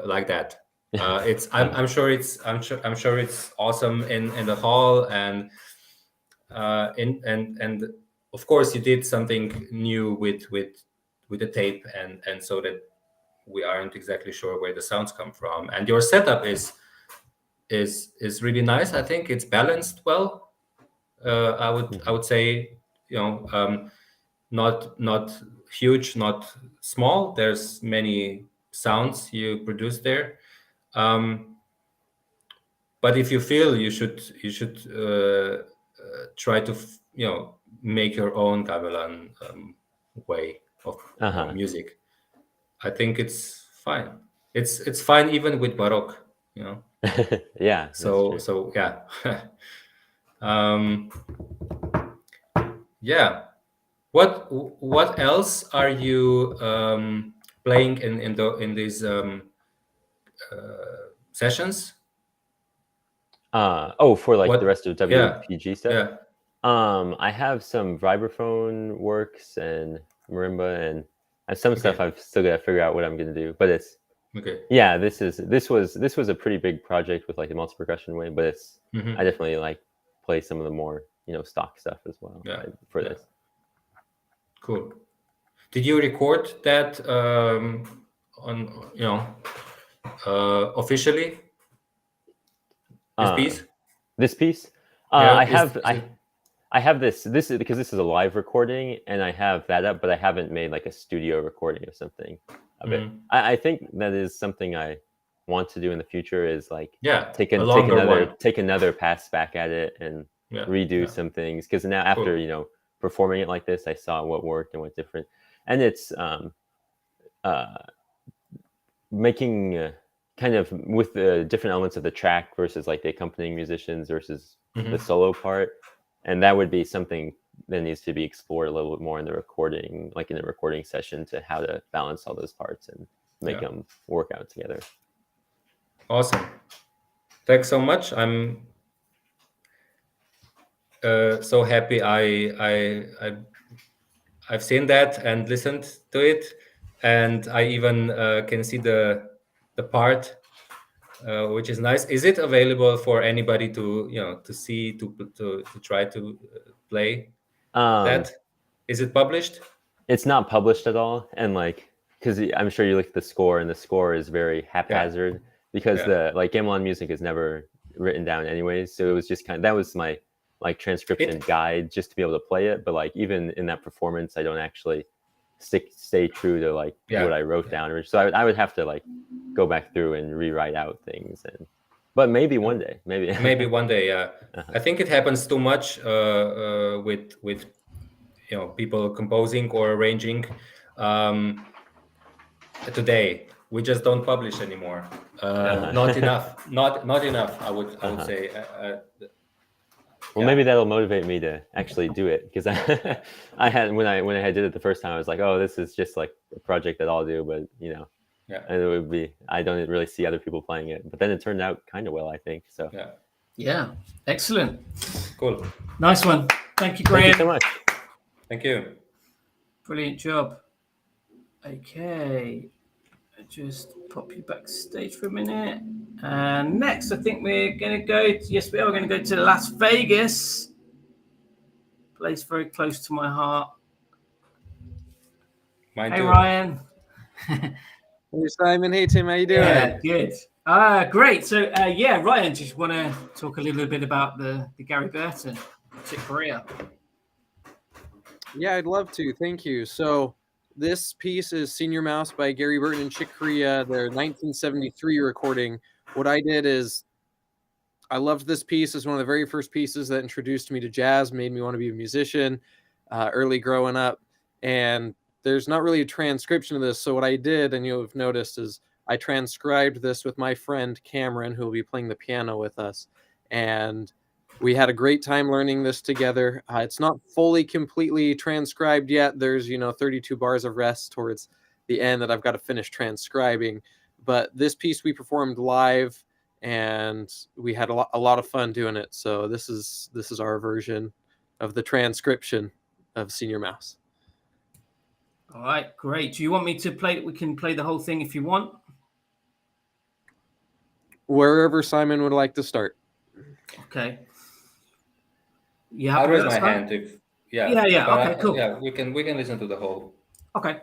like that. I'm sure it's awesome in the hall, and and of course you did something new with the tape, and so that we aren't exactly sure where the sounds come from, and your setup is really nice. I think it's balanced well. I would say, not huge, not small. There's many sounds you produce there. But if you feel you should try to make your own gamelan way of music, I think it's fine. It's fine even with Baroque, Yeah. So yeah. Yeah. What else are you playing in these sessions? For like What- the rest of WPG stuff. Yeah. I have some vibraphone works and marimba and some stuff I've still got to figure out what I'm going to do. But it's yeah. This was a pretty big project with like the multi percussion way. But it's I definitely like play some of the more stock stuff as well for this. Cool. Did you record that on officially? This piece? This piece? I have this is because this is a live recording, and I have that up, but I haven't made like a studio recording of something of it. I think that is something I want to do in the future, is like take another pass back at it and redo some things, because now after performing it like this, I saw what worked and what different, and it's making kind of with the different elements of the track versus like the accompanying musicians versus the solo part, and that would be something that needs to be explored a little bit more in the recording, like in a recording session, to how to balance all those parts and make them work out together. Awesome. Thanks so much. I'm so happy I've seen that and listened to it, and I even can see the part, which is nice. Is it available for anybody to see, to try to play that? Is it published? It's not published at all, and like, because I'm sure you look at the score, and the score is very haphazard, because the like gamelan music is never written down anyways, so it was just that was my like transcription guide, just to be able to play it. But like even in that performance, I don't actually stay true to like what I wrote down, so I would have to like go back through and rewrite out things, and But maybe one day, maybe. Maybe one day. Yeah, I think it happens too much with people composing or arranging. Today we just don't publish anymore. Not enough. Not enough. I would say. Well, maybe that'll motivate me to actually do it, because I had when I did it the first time, I was like, oh, this is just like a project that I'll do, but and it would be, I don't really see other people playing it. But then it turned out kind of well, I think. So yeah, excellent, cool, nice one. Thank you, Graham. Thank you so much. Thank you. Brilliant job. Okay, just pop you backstage for a minute. And next, I think we're going to go. Yes, we are going to go to Las Vegas. Place very close to my heart. Mine Hey, too. Ryan. Hey, Simon. Hey, Tim. How you doing? Yeah, good. Great. So, Ryan, just want to talk a little bit about the Gary Burton Chick Corea. Yeah, I'd love to. Thank you. So this piece is Senior Mouse by Gary Burton and Chick Corea, their 1973 recording. What I did is I loved this piece. It's one of the very first pieces that introduced me to jazz, made me want to be a musician early growing up. And there's not really a transcription of this. So what I did, and you'll have noticed, is I transcribed this with my friend Cameron, who will be playing the piano with us. And we had a great time learning this together. It's not fully completely transcribed yet. There's 32 bars of rest towards the end that I've got to finish transcribing. But this piece we performed live, and we had a lot of fun doing it. So this is our version of the transcription of Senior Mouse. All right, great. Do you want me to play? We can play the whole thing if you want. Wherever Simon would like to start. Okay. Yeah, I'll raise my hand if Yeah. but Okay, cool. Yeah, we can listen to the whole. Okay,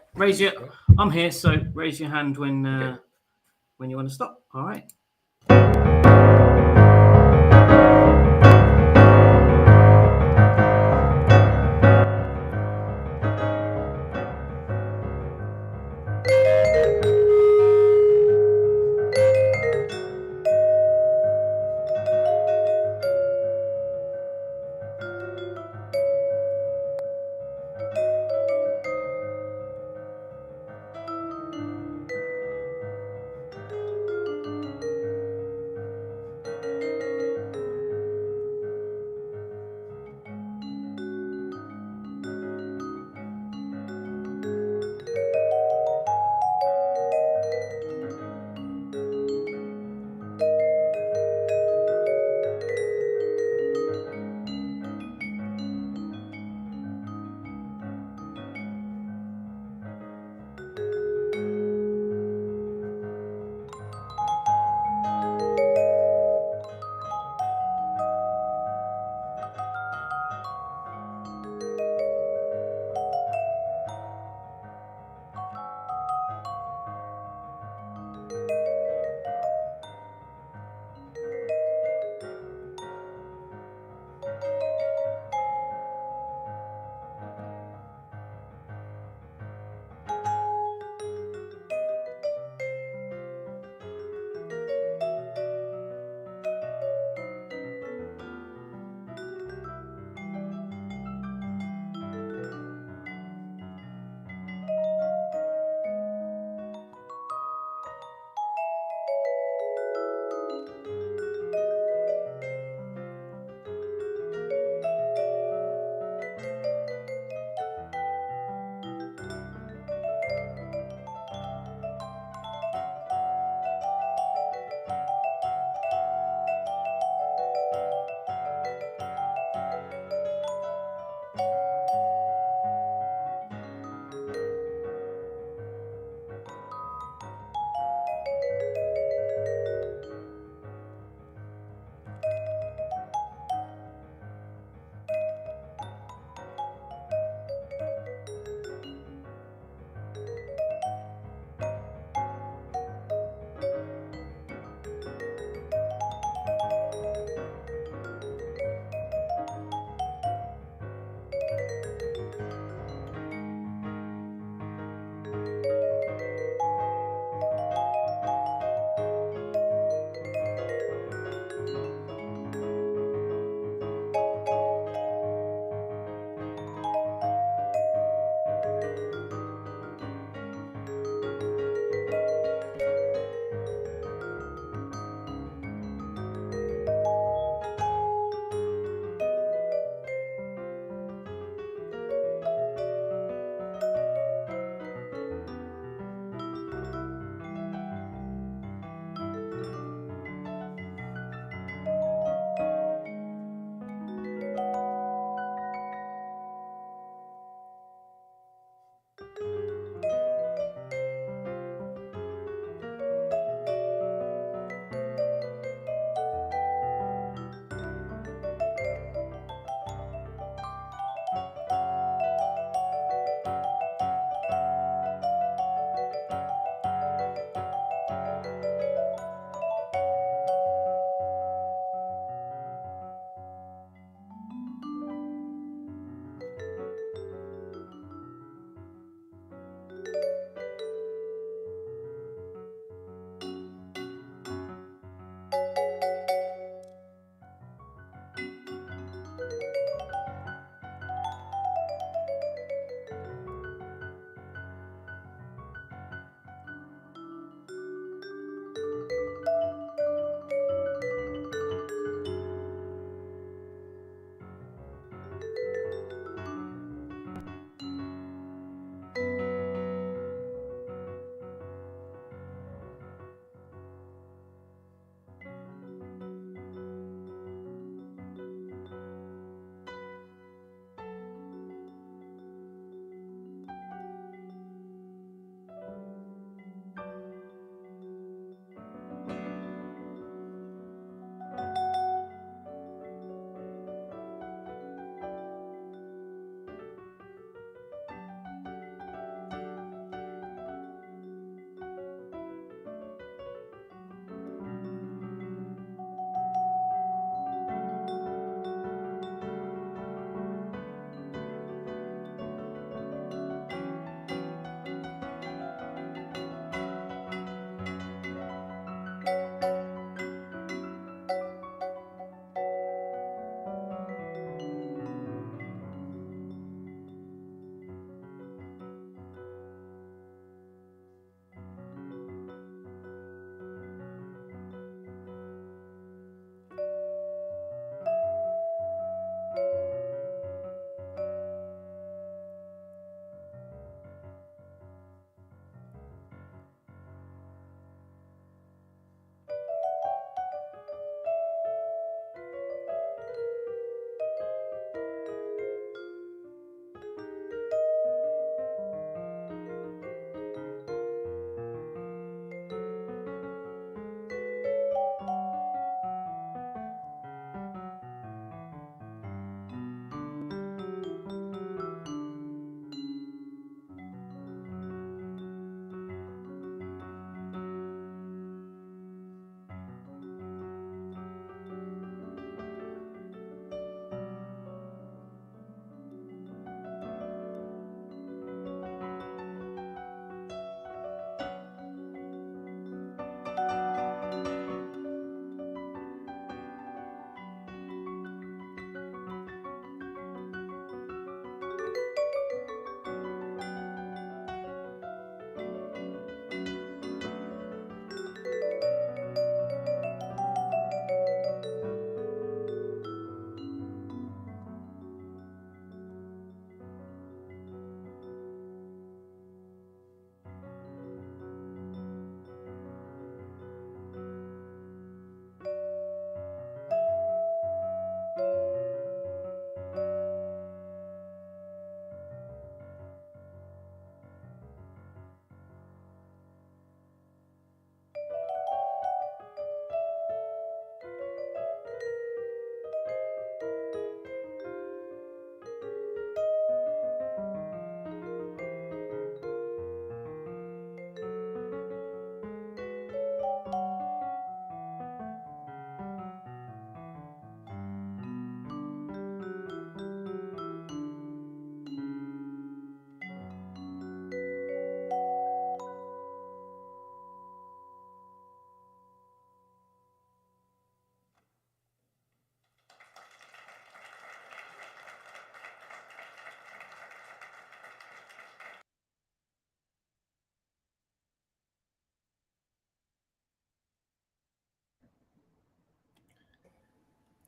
I'm here, so raise your hand when you want to stop. All right.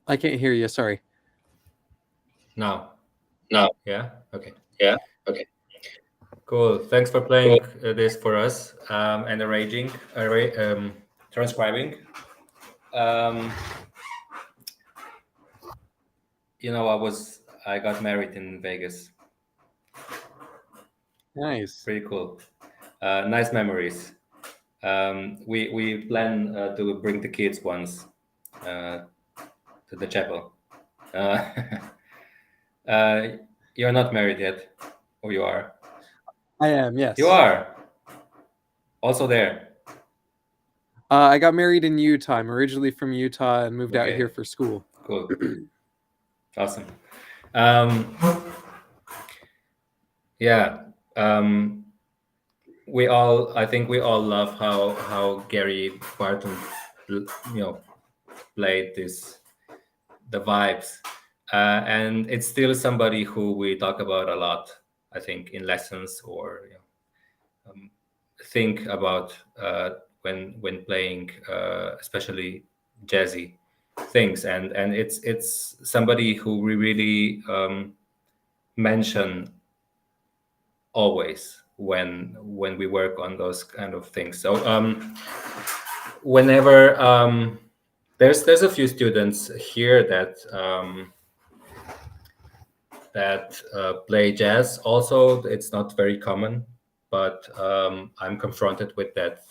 I can't hear you. Sorry. Now. No. Yeah. Okay. Yeah. Okay. Cool. Thanks for playing this for us and transcribing. I got married in Vegas. Nice. Pretty cool. Nice memories. We plan to bring the kids once to the chapel. You're not married yet, or you are? I am. Yes. You are. Also there. I got married in Utah. I'm originally from Utah and moved out Okay. here for school. Cool. Awesome. Yeah. I think we all love how Gary Barton, played the vibes, and it's still somebody who we talk about a lot. I think in lessons or think about when playing, especially jazzy things, and it's somebody who we really mention always when we work on those kind of things. So whenever there's a few students here that play jazz also. It's not very common, but I'm confronted with that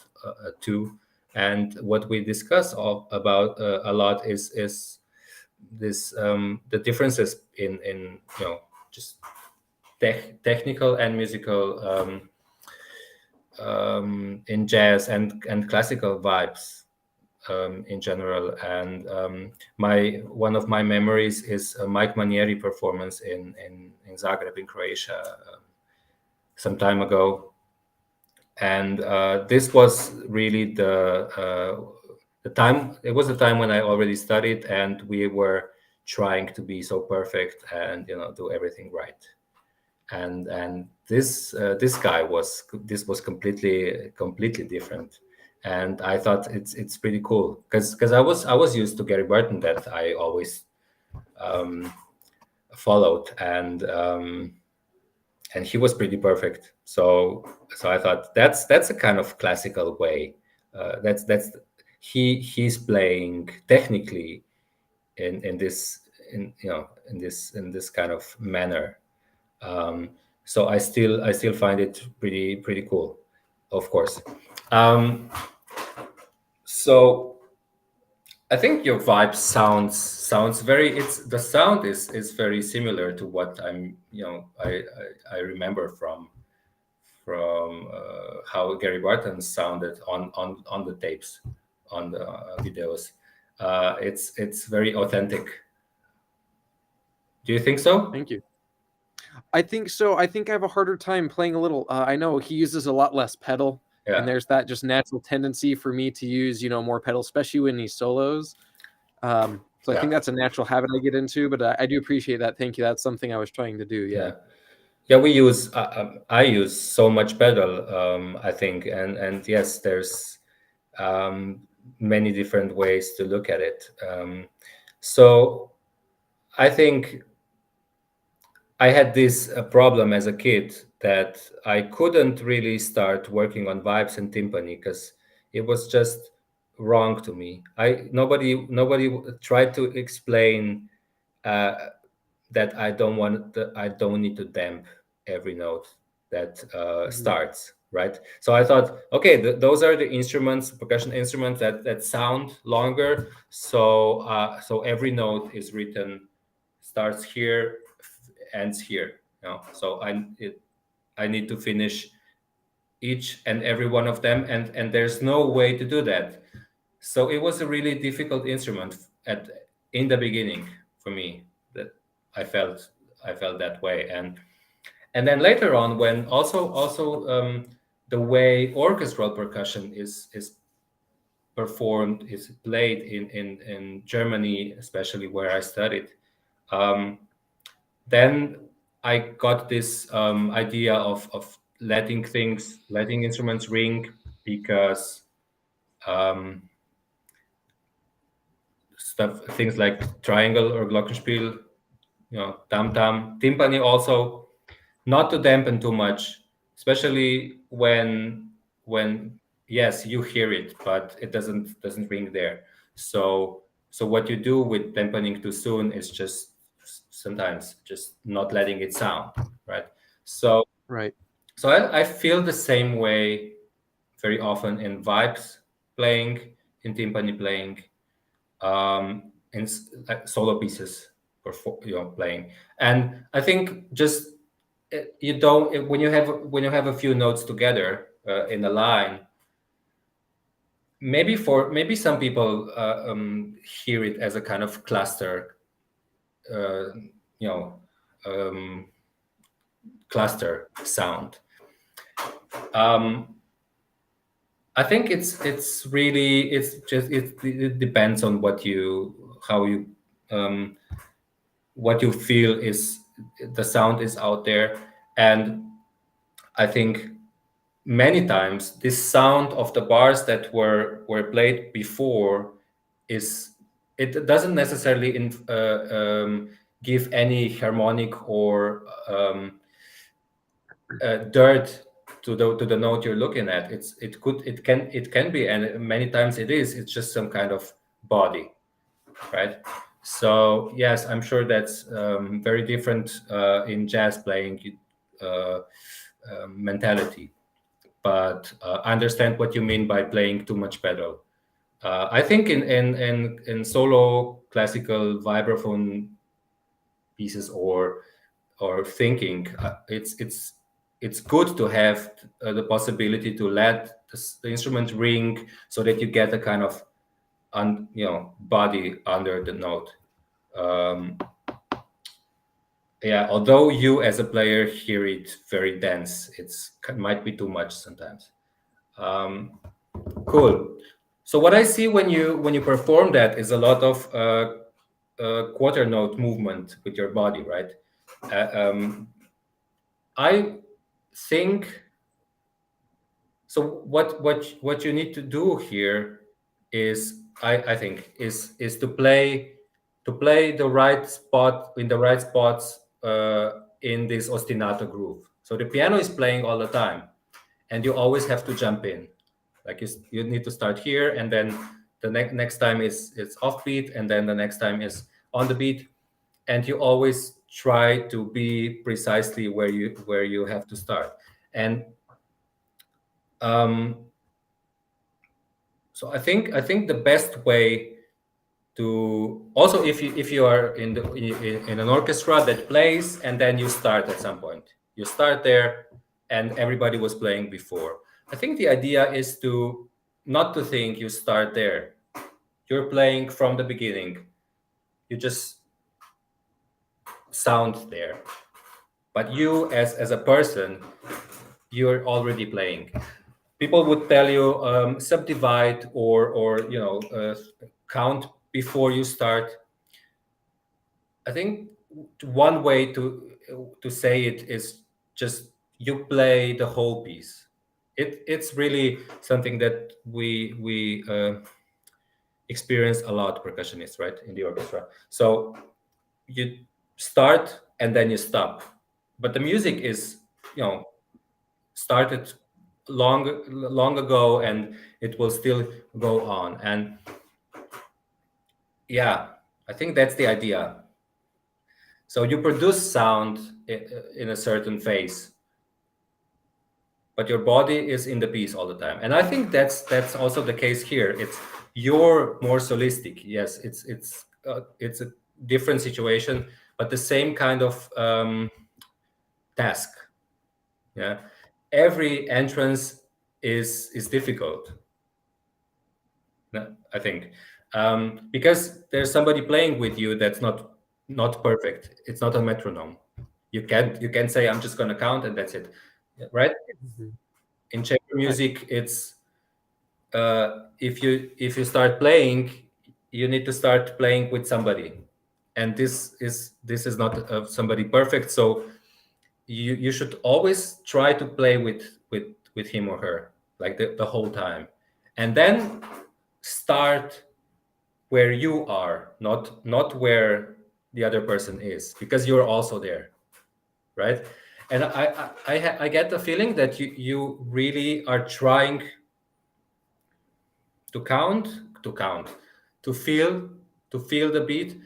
too. And what we discuss about a lot is this the differences in just technical and musical in jazz and classical vibes in general. And one of my memories is a Mike Manieri performance in Zagreb in Croatia some time ago. And this was really the time. It was the time when I already studied, and we were trying to be so perfect and do everything right. And this guy was completely different. And I thought it's pretty cool because I was used to Gary Burton that I always followed, and he was pretty perfect. So I thought that's a kind of classical way. He's playing technically in this kind of manner. So I still find it pretty cool, of course. So I think your vibe sounds very. The sound is very similar to what I remember from how Gary Barton sounded on the tapes, on the videos. It's very authentic. Do you think so? Thank you. I think so. I think I have a harder time playing a little. I know he uses a lot less pedal, and there's that just natural tendency for me to use, more pedal, especially when he solos. So I think that's a natural habit I get into, but I do appreciate that. Thank you. That's something I was trying to do. Yeah. We use. I use so much pedal. I think, and yes, there's many different ways to look at it. So I think I had this problem as a kid that I couldn't really start working on vibes and timpani because it was just wrong to me. Nobody tried to explain that I don't need to damp every note that starts, right? So I thought, okay, those are the instruments, percussion instruments that sound longer. So every note is written, starts here, ends here. So I need to finish each and every one of them, and there's no way to do that. So it was a really difficult instrument in the beginning for me. That I felt that way, and then later on, when also the way orchestral percussion is performed, is played in Germany, especially where I studied. Then I got this idea of letting instruments ring, because things like triangle or glockenspiel, tam-tam, timpani also, not to dampen too much, especially when yes, you hear it, but it doesn't ring there. So what you do with dampening too soon is just sometimes just not letting it sound, right? So Right. so I feel the same way very often in vibes playing, in timpani playing, in like solo pieces or playing. And I think just you don't when you have a few notes together in a line. Maybe some people hear it as a kind of cluster, uh, you know, cluster sound. I think it's really it depends on what you feel is the sound is out there. And I think many times this sound of the bars that were played before it doesn't necessarily give any harmonic or dirt to the note you're looking at. It can be, and many times it is. It's just some kind of body, right? So yes, I'm sure that's very different in jazz playing mentality. But I understand what you mean by playing too much pedal. I think in solo classical vibraphone pieces or thinking, it's good to have the possibility to let the instrument ring so that you get a kind of body under the note. Yeah, although you as a player hear it very dense, it might be too much sometimes. Cool. So what I see when you perform that is a lot of quarter note movement with your body, right? I think so. What you need to do here is, I think, is to play the right spot in the right spots in this ostinato groove. So the piano is playing all the time, and you always have to jump in. Like you need to start here, and then the next time it's offbeat, and then the next time is on the beat, and you always try to be precisely where you have to start. And so I think the best way to also, if you are in an orchestra that plays, and then you start at some point, you start there, and everybody was playing before. I think the idea is to not to think you start there. You're playing from the beginning. You just sound there. But you as a person, you're already playing. People would tell you subdivide or count before you start. I think one way to say it is just you play the whole piece. It's really something that we experience a lot, percussionists, right, in the orchestra. So you start and then you stop, but the music is started long ago, and it will still go on. And yeah, I think that's the idea. So you produce sound in a certain phase, but your body is in the piece all the time. And I think that's also the case here. You're more solistic. Yes, it's a different situation, but the same kind of task. Yeah, every entrance is difficult. I think because there's somebody playing with you that's not perfect. It's not a metronome. You can't say I'm just going to count and that's it, right? Mm-hmm. In chamber music, it's if you start playing, you need to start playing with somebody, and this is not somebody perfect. So you should always try to play with him or her like the whole time, and then start where you are, not where the other person is, because you're also there, right? And I get the feeling that you really are trying to feel the beat,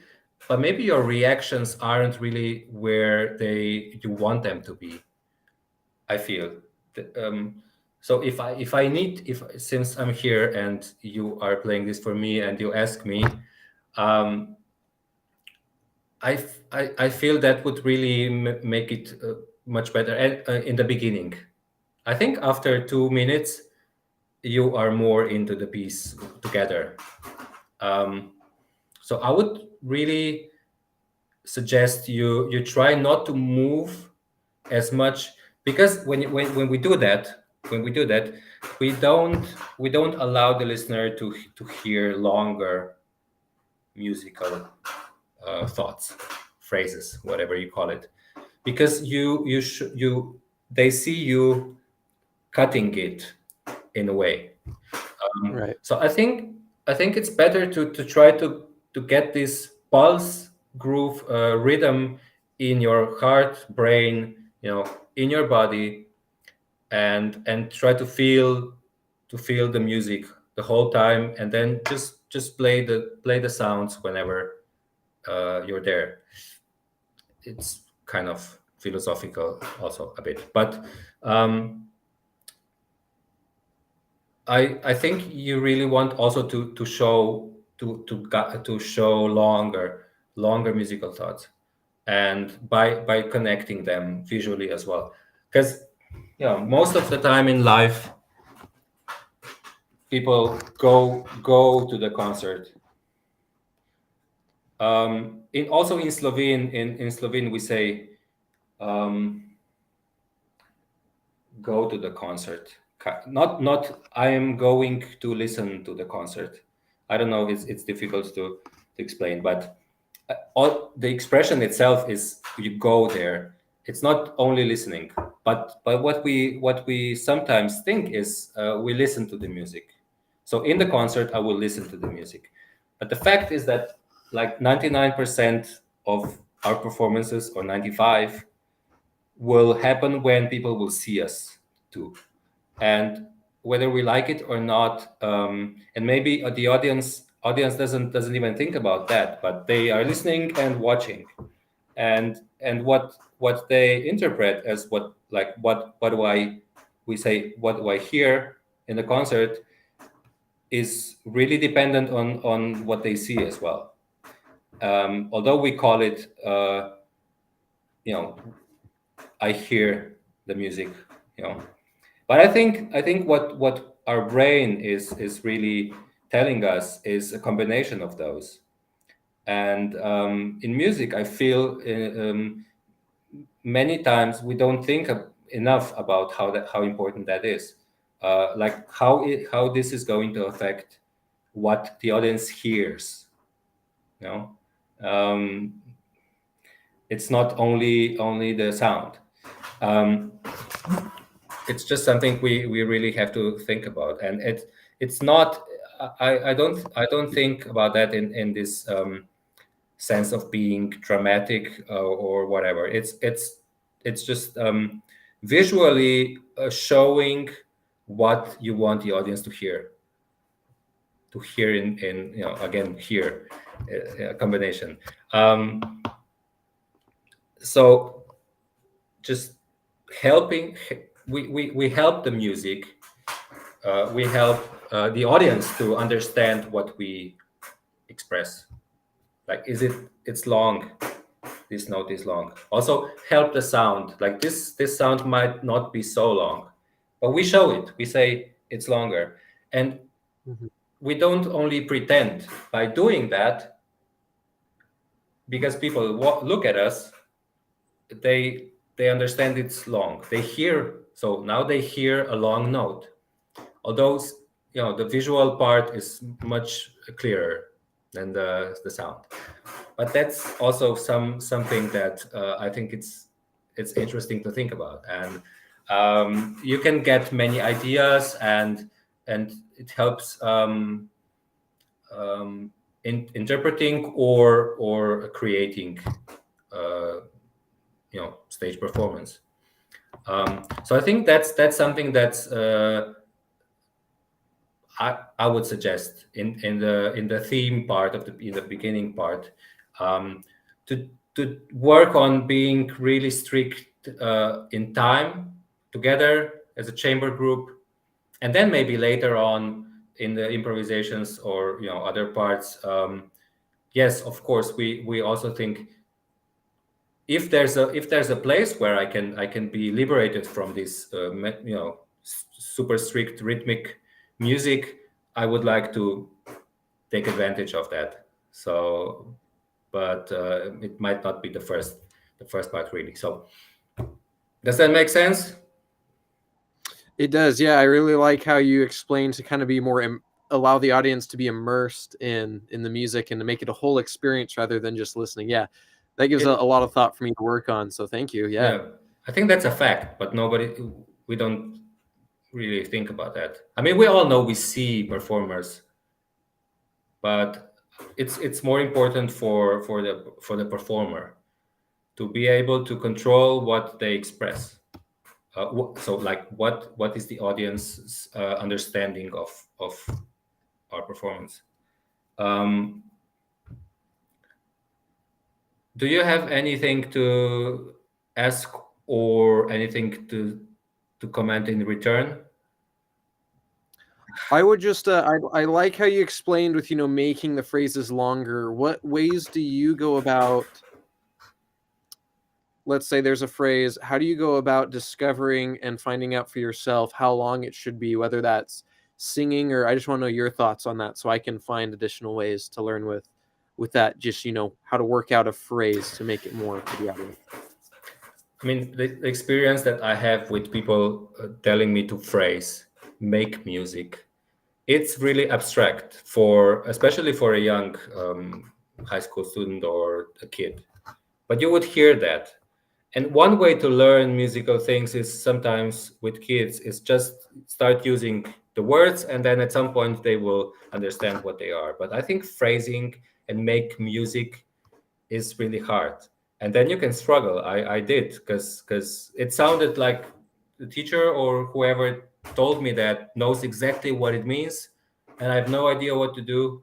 but maybe your reactions aren't really where you want them to be. I feel. So since I'm here and you are playing this for me and you ask me, I feel that would really make it much better. And in the beginning, I think after 2 minutes, you are more into the piece together. So I would really suggest you try not to move as much, because when we do that, we don't allow the listener to hear longer musical thoughts, phrases, whatever you call it, because they see you cutting it in a way. Right. So I think it's better to try to get this pulse groove rhythm in your heart, brain, in your body, and try to feel the music the whole time, and then just play the sounds whenever you're there. It's kind of philosophical also a bit, but I think you really want also to show longer musical thoughts, and by connecting them visually as well, because most of the time in life people go to the concert. In Slovene we say go to the concert. Not I am going to listen to the concert. I don't know. It's difficult to explain, but all the expression itself is you go there. It's not only listening, but what we sometimes think is we listen to the music. So in the concert, I will listen to the music, but the fact is that like 99% of our performances, or 95, will happen when people will see us too, and whether we like it or not, and maybe the audience doesn't even think about that, but they are listening and watching, and what they interpret as what do I hear in the concert is really dependent on what they see as well. Although we call it I hear the music, but I think what our brain is really telling us is a combination of those. And in music, I feel many times we don't think enough about how important that is, like how this is going to affect what the audience hears. It's not only the sound. It's just something we really have to think about, and it's not. I don't think about that in this sense of being dramatic or whatever. It's just visually showing what you want the audience to hear. In again here, a combination. So just helping. We help the music. We help the audience to understand what we express. Like, it's long. This note is long. Also help the sound. Like this sound might not be so long, but we show it. We say it's longer, and we don't only pretend. By doing that, because people look at us, they understand it's long. They hear. So now they hear a long note. Although the visual part is much clearer than the sound, but that's also something that I think it's interesting to think about, and you can get many ideas, and it helps interpreting or creating stage performance. So I think that's something that's I would suggest in the theme part in the beginning part, to work on being really strict in time together as a chamber group, and then maybe later on in the improvisations or other parts. Yes, of course, we also think if there's a place where I can be liberated from this super strict rhythmic music, I would like to take advantage of that. So, but it might not be the first part really. So, does that make sense? It does, yeah. I really like how you explain to kind of be more allow the audience to be immersed in the music and to make it a whole experience rather than just listening. Yeah, that gives a lot of thought for me to work on. So thank you. Yeah, I think that's a fact, but we don't really think about that. I mean, we all know we see performers, but it's more important for the performer to be able to control what they express. So, like, what is the audience's understanding of our performance? Do you have anything to ask or anything to comment in return? I would just I like how you explained with making the phrases longer. What ways do you go about, let's say there's a phrase, how do you go about discovering and finding out for yourself how long it should be, whether that's singing, or I just want to know your thoughts on that so I can find additional ways to learn with that, just how to work out a phrase to make it more for the audience. I mean, the experience that I have with people telling me to phrase, make music, it's really abstract especially for a young high school student or a kid. But you would hear that. And one way to learn musical things is sometimes with kids is just start using the words, and then at some point they will understand what they are. But I think phrasing and make music is really hard. And then you can struggle. I did, because it sounded like the teacher or whoever told me that knows exactly what it means, and I have no idea what to do.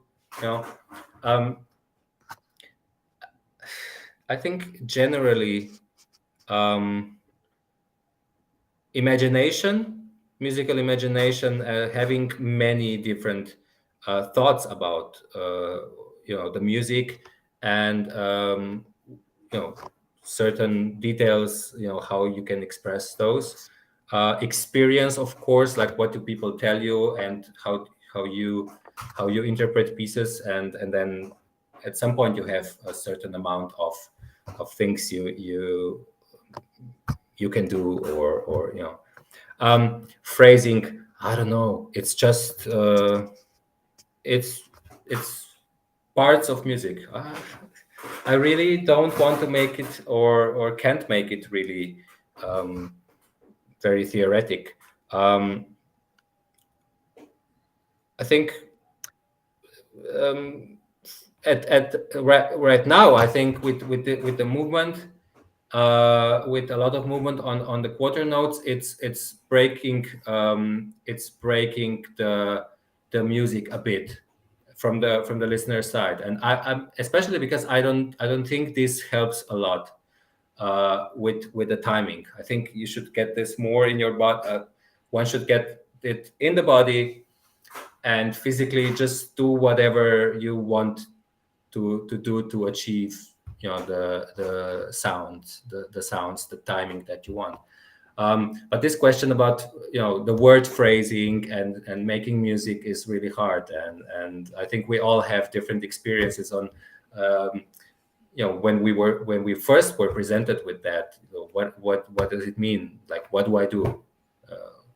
I think generally musical imagination, having many different thoughts about the music, and certain details, how you can express those. Experience, of course, like what do people tell you, and how you interpret pieces, and then at some point you have a certain amount of things you can do, or phrasing. I don't know. It's just it's parts of music. I really don't want to make it or can't make it really very theoretic. I think right now, I think with the movement, with a lot of movement on the quarter notes, it's breaking the music a bit from the listener side, and I'm especially because I don't think this helps a lot with the timing. I think you should get this more in your body. One should get it in the body and physically just do whatever you want to do to achieve the sounds, the timing that you want. But this question about the word phrasing and making music is really hard, and I think we all have different experiences on when we first were presented with that. What does it mean? Like, what do I do?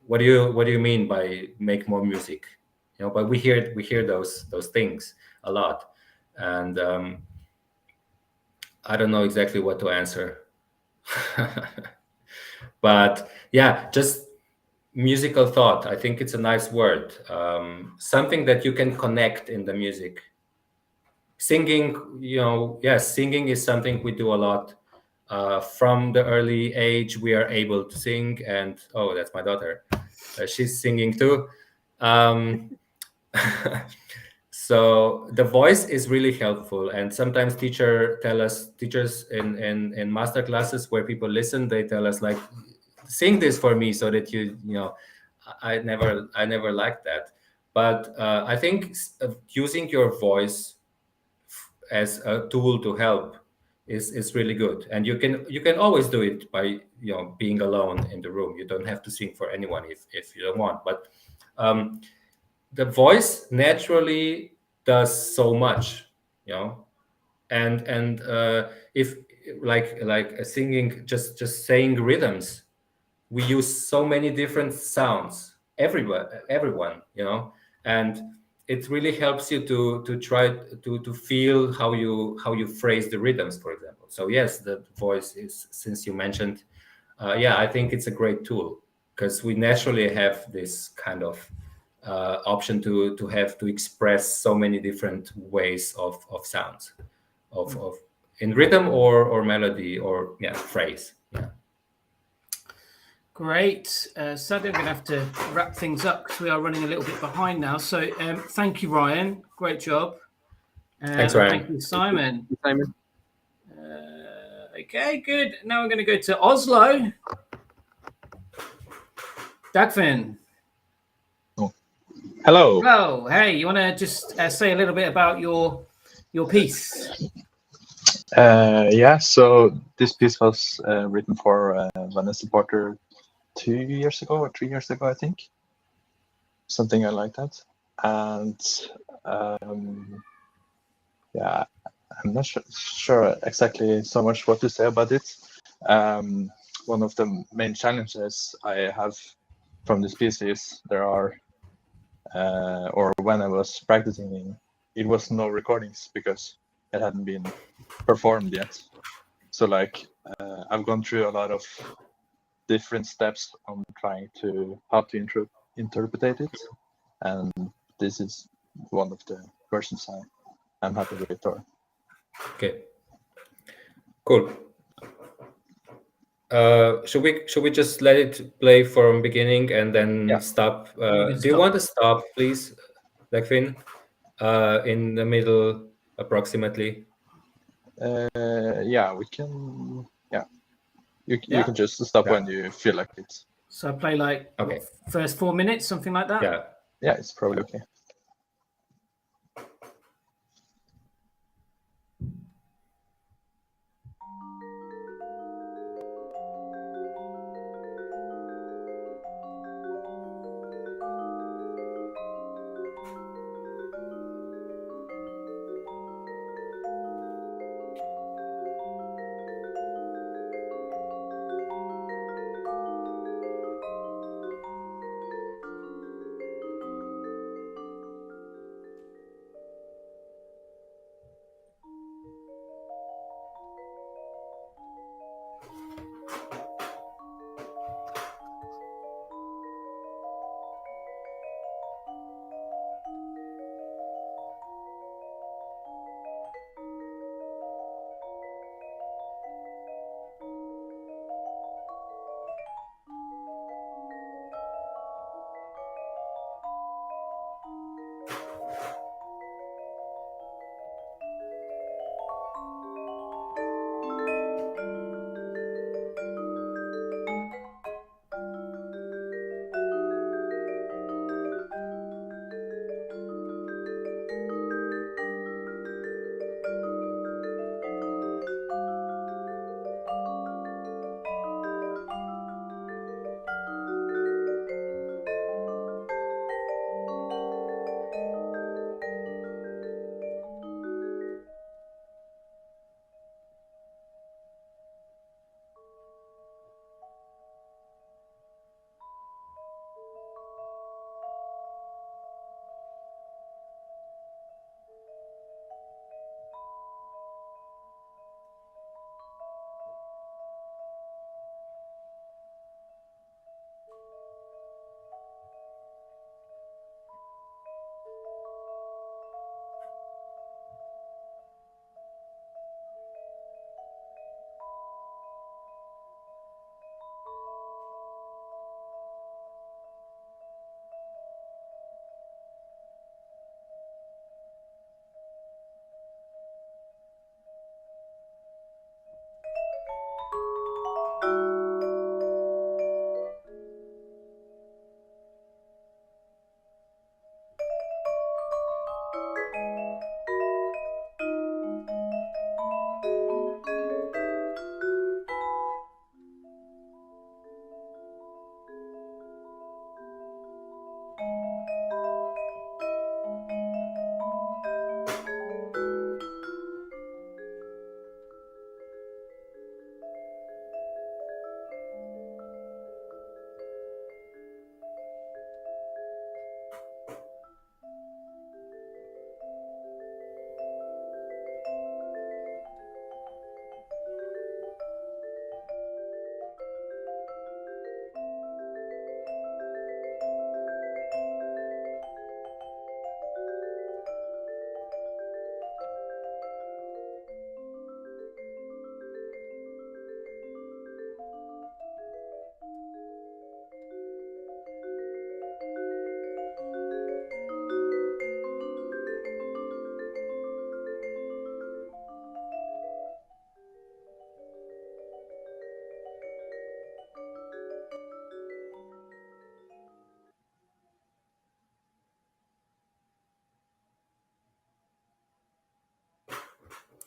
What do you mean by make more music? But we hear those things a lot, and I don't know exactly what to answer. But yeah, just musical thought. I think it's a nice word. Something that you can connect in the music. singing, yes, singing is something we do a lot. From the early age, we are able to sing, and oh, that's my daughter. She's singing too. So the voice is really helpful, and sometimes teachers in master classes where people listen, they tell us like, sing this for me so that I never liked that, but I think using your voice as a tool to help is really good, and you can always do it by being alone in the room. You don't have to sing for anyone if you don't want, but the voice naturally does so much, and if like singing, just saying rhythms, we use so many different sounds, everyone, and it really helps you to try to feel how you phrase the rhythms, for example. So yes, the voice is, since you mentioned, I think it's a great tool, because we naturally have this kind of option to have to express so many different ways of sounds, of in rhythm or melody or phrase. Great. Sadly, I'm going to have to wrap things up because we are running a little bit behind now. So thank you, Ryan. Great job. Thanks, Ryan. Thank you, Simon. Simon. Okay, good. Now we're going to go to Oslo. Dagfinn. Hello. Hello. Hey, you want to just say a little bit about your piece? So this piece was written for Vanessa Porter 2 years ago or 3 years ago, I think. Something like that. And I'm not sure exactly so much what to say about it. One of the main challenges I have from this piece is there are, or when I was practicing, it was no recordings because it hadn't been performed yet. So like I've gone through a lot of different steps on trying to how to interpret it, and this is one of the versions I'm happy with. Okay, cool. Should we just let it play from beginning and then stop? Do you want to stop, please, Dagfinn, in the middle approximately? We can. You can just stop when you feel like it. So play like first 4 minutes, something like that? Yeah, it's probably okay.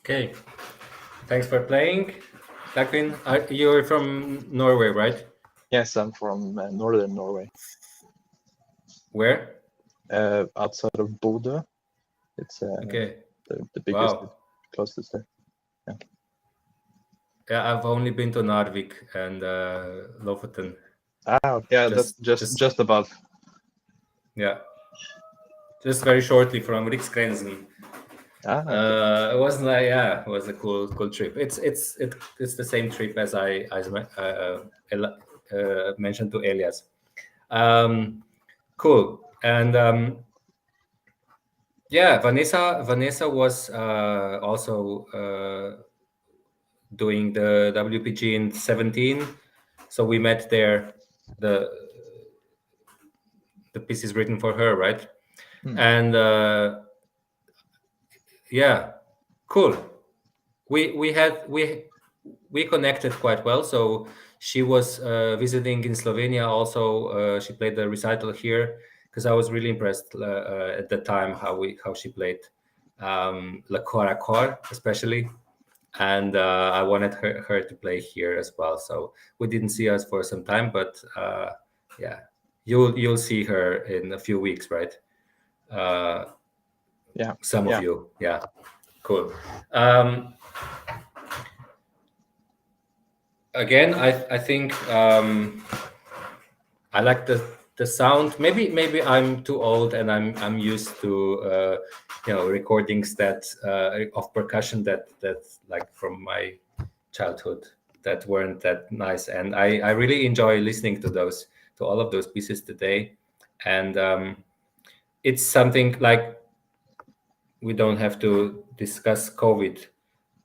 Okay, thanks for playing. Dagvin, you're from Norway, right? Yes, I'm from northern Norway, Where? outside of Bodø. It's Okay. the biggest, Wow. closest there. Yeah, I've only been to Narvik and Lofoten. Ah, yeah, that's just above. Yeah, just very shortly from Riksgrensen. Okay. It wasn't like, yeah, it was a cool trip. It's the same trip as I mentioned to Elias. Cool. And yeah, Vanessa was also doing the WPG in 17, so we met there. The piece is written for her, right? And yeah, cool. We connected quite well. So she was visiting in Slovenia. Also, she played the recital here because I was really impressed at the time how she played La Cor à Cor, especially, and I wanted her to play here as well. So we didn't see us for some time, but yeah, you'll see her in a few weeks, right? Yeah. Some Yeah. of you, yeah, cool. Again, I think I like the sound. Maybe I'm too old and I'm used to recordings that of percussion that like from my childhood that weren't that nice, and I really enjoy listening to all of those pieces today, and it's something like we don't have to discuss COVID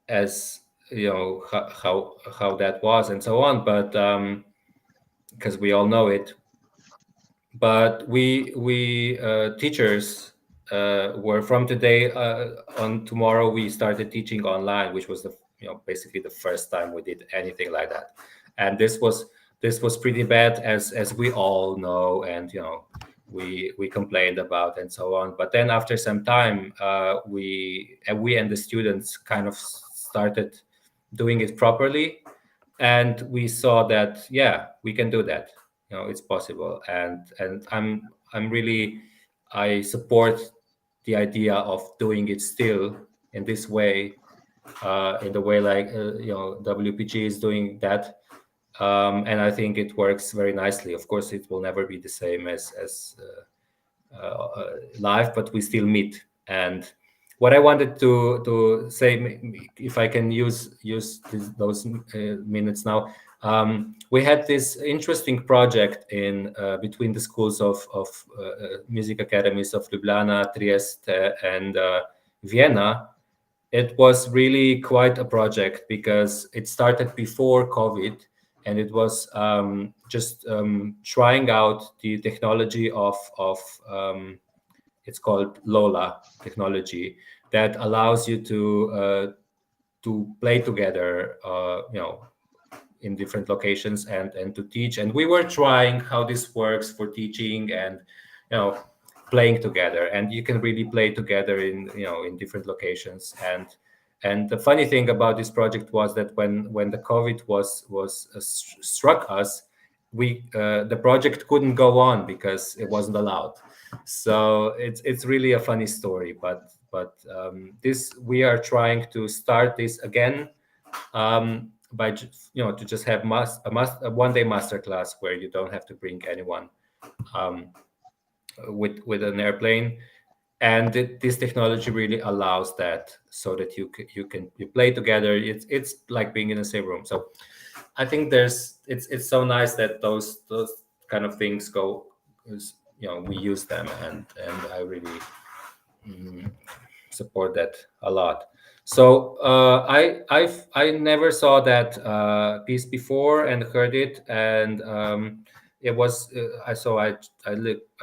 as how that was and so on, but because we all know it. But we teachers were from today on tomorrow we started teaching online, which was basically the first time we did anything like that, and this was pretty bad as we all know, and we complained about and so on. But then after some time we and the students kind of started doing it properly, and we saw that we can do that, it's possible, and I'm really, I support the idea of doing it still in this way, in the way like WPG is doing that, and I think it works very nicely. Of course it will never be the same as live, but we still meet. And what I wanted to say, if I can use those minutes now, we had this interesting project in between the schools of music academies of Ljubljana, Trieste, and Vienna. It was really quite a project because it started before COVID, and it was just trying out the technology of it's called Lola technology that allows you to play together, in different locations and to teach. And we were trying how this works for teaching and playing together. And you can really play together in different locations. And the funny thing about this project was that when the COVID was struck us, the project couldn't go on because it wasn't allowed. So it's really a funny story, but this, we are trying to start this again, by to just have a one-day masterclass where you don't have to bring anyone with an airplane, and this technology really allows that, so that you play together. It's like being in the same room. So I think it's so nice that those kind of things go, we use them, and I really support that a lot. So I never saw that piece before and heard it, and it was I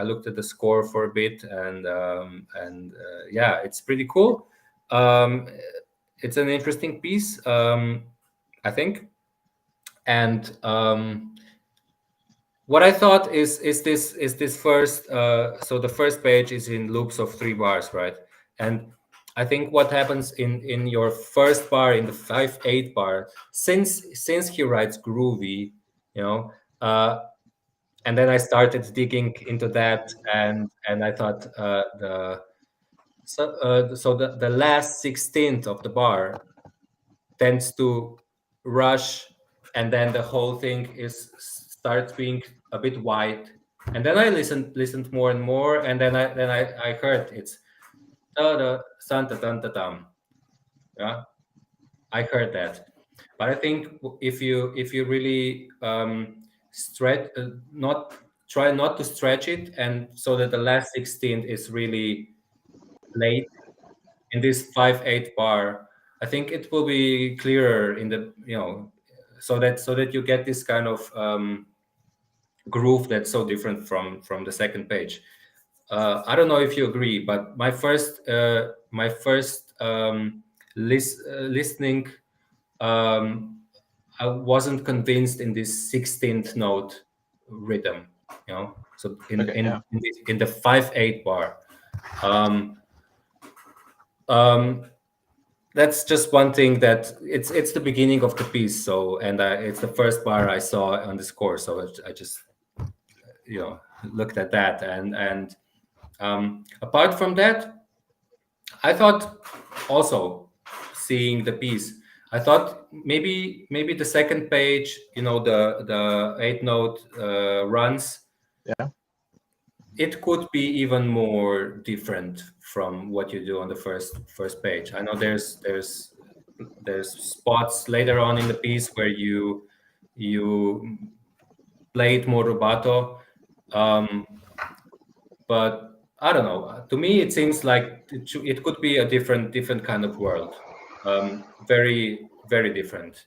looked at the score for a bit, and yeah, it's pretty cool. It's an interesting piece, I think, and what I thought is this first. So the first page is in loops of 3 bars, right? And I think what happens in your first bar, in the 5/8 bar, since he writes groovy, and then I started digging into that, and I thought the last 16th of the bar tends to rush, and then the whole thing starts being a bit wide. And then I listened more and more, and then I heard it's da da santa dun da dum. Yeah, I heard that. But I think if you really try not to stretch it, and so that the last 16th is really late in this 5/8 bar, I think it will be clearer in the so that you get this kind of groove that's so different from the second page. I don't know if you agree, but my first listening, I wasn't convinced in this 16th note rhythm, So in the 5/8 bar, that's just one thing that it's the beginning of the piece. So it's the first bar I saw on the score. So I just looked at that, and apart from that, I thought also seeing the piece, I thought maybe the second page, the 8-note runs. Yeah. It could be even more different from what you do on the first page. I know there's spots later on in the piece where you play it more rubato, but I don't know. To me, it seems like it could be a different kind of world, very very different,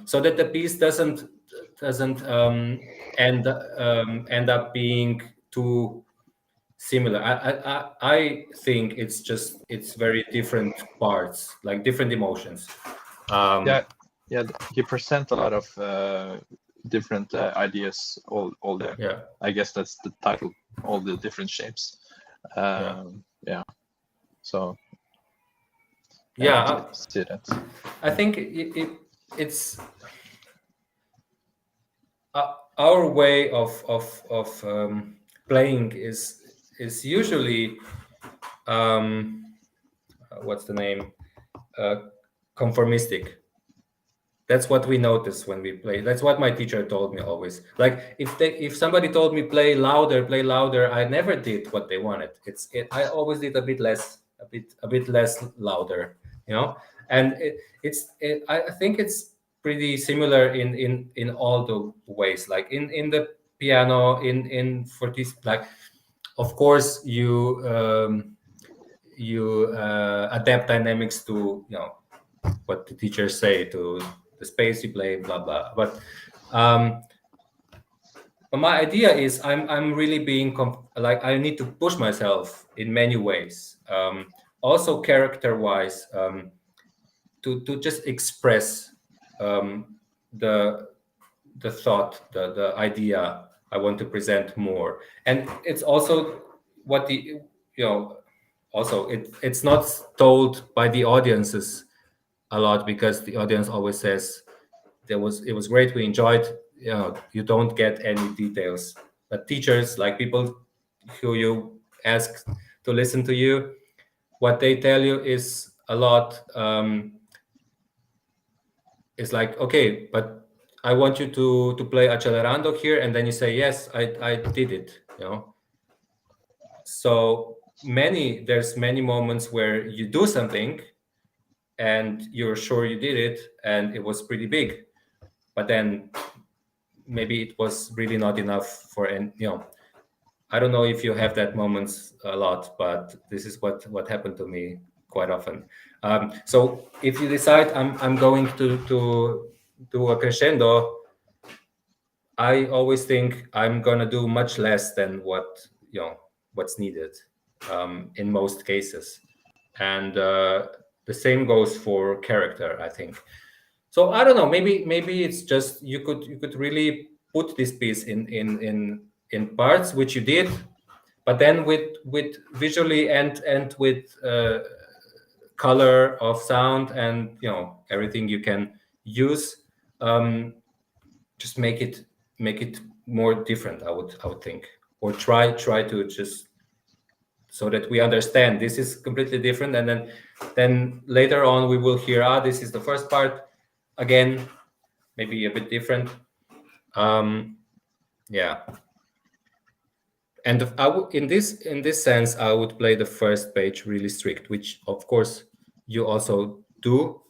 so that the piece doesn't end up being too similar. I think it's very different parts, like different emotions. You present a lot of different ideas all there. Yeah, I guess that's the title, all the different shapes. So yeah, see that. I think it's our way of playing is usually what's the name, conformistic. That's what we notice when we play. That's what my teacher told me always. Like if somebody told me play louder, I never did what they wanted. I always did a bit less louder, And I think it's pretty similar in all the ways. Like in the piano, in fortis, like of course you adapt dynamics to what the teachers say, to the space you play, blah blah. But my idea is I'm really being like I need to push myself in many ways, also character wise, to just express the thought, the idea I want to present more. And it's also what also it's not told by the audiences a lot, because the audience always says it was great, we enjoyed. You don't get any details, but teachers, like people who you ask to listen to you, what they tell you is a lot. It's like, okay, but I want you to play accelerando here, and then you say yes, I did it. So there's many moments where you do something and you're sure you did it and it was pretty big, but then maybe it was really not enough for I don't know if you have that moments a lot, but this is what happened to me quite often. So if you decide I'm going to do a crescendo, I always think I'm gonna do much less than what's needed in most cases, and the same goes for character, I think. So I don't know. Maybe it's just you could really put this piece in parts, which you did, but then with visually and with color of sound and everything you can use. Just make it more different. I would think, or try to just so that we understand this is completely different, and then later on we will hear this is the first part again, maybe a bit different. Yeah. And in this sense, I would play the first page really strict, which of course you also do.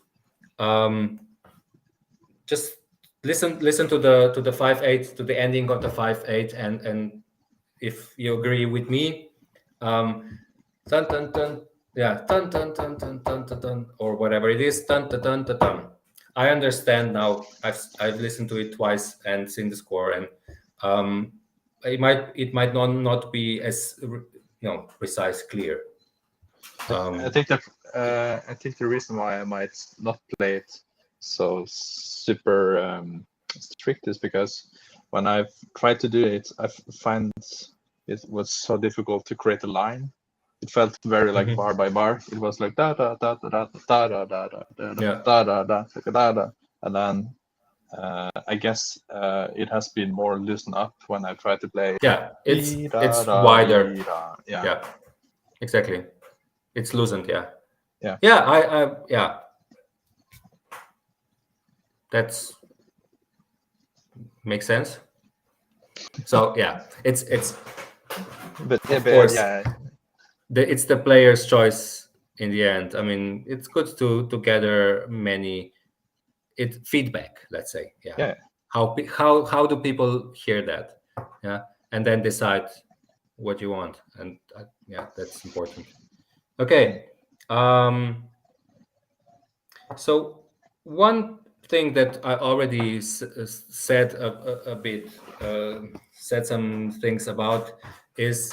Just listen to the 5/8, to the ending of the 5/8, and if you agree with me, dun dun dun, yeah, dun dun dun dun dun dun, dun or whatever it is, dun dun dun dun dun. I understand now. I've listened to it twice and seen the score, and it might not be as precise, clear. I think the reason why I might not play it so super strict is because when I've tried to do it, I find it was so difficult to create a line. It felt very like bar by bar. It was like da da da da da da da da da da da da da, and then I guess it has been more loosened up when I try to play. Yeah, it's wider. Yeah, exactly. It's loosened. Yeah. Yeah. That's makes sense. So yeah, it's but of course yeah. It's the player's choice in the end. I mean, it's good to gather feedback, let's say. Yeah. How do people hear that? Yeah, and then decide what you want, and that's important. Okay. So one thing that I already said a bit, said some things about, is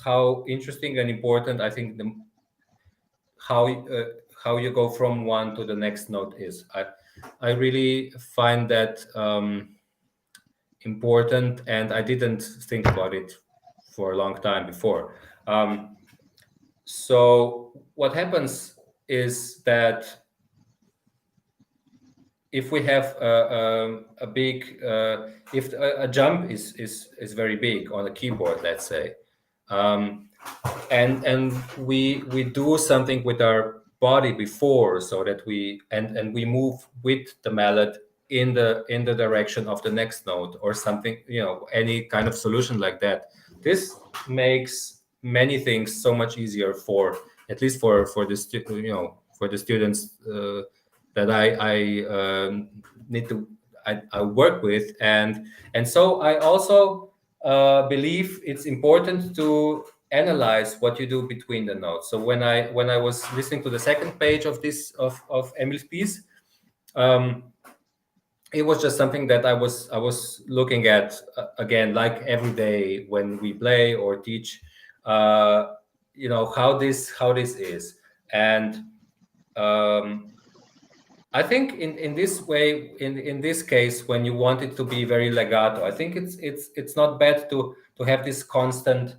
how interesting and important I think how you go from one to the next note is. I really find that important, and I didn't think about it for a long time before. So what happens is that if we have a big, if a jump is very big on a keyboard, let's say, and we do something with our body before, so that we move with the mallet in the direction of the next note or something, any kind of solution like that. This makes many things so much easier for at least for the for the students that I need to I work with, and so I also believe it's important to analyze what you do between the notes. So when I was listening to the second page of this of Emil's piece, it was just something that I was looking at again, like every day when we play or teach, how this is. And I think in this way, in this case, when you want it to be very legato, I think it's not bad to have this constant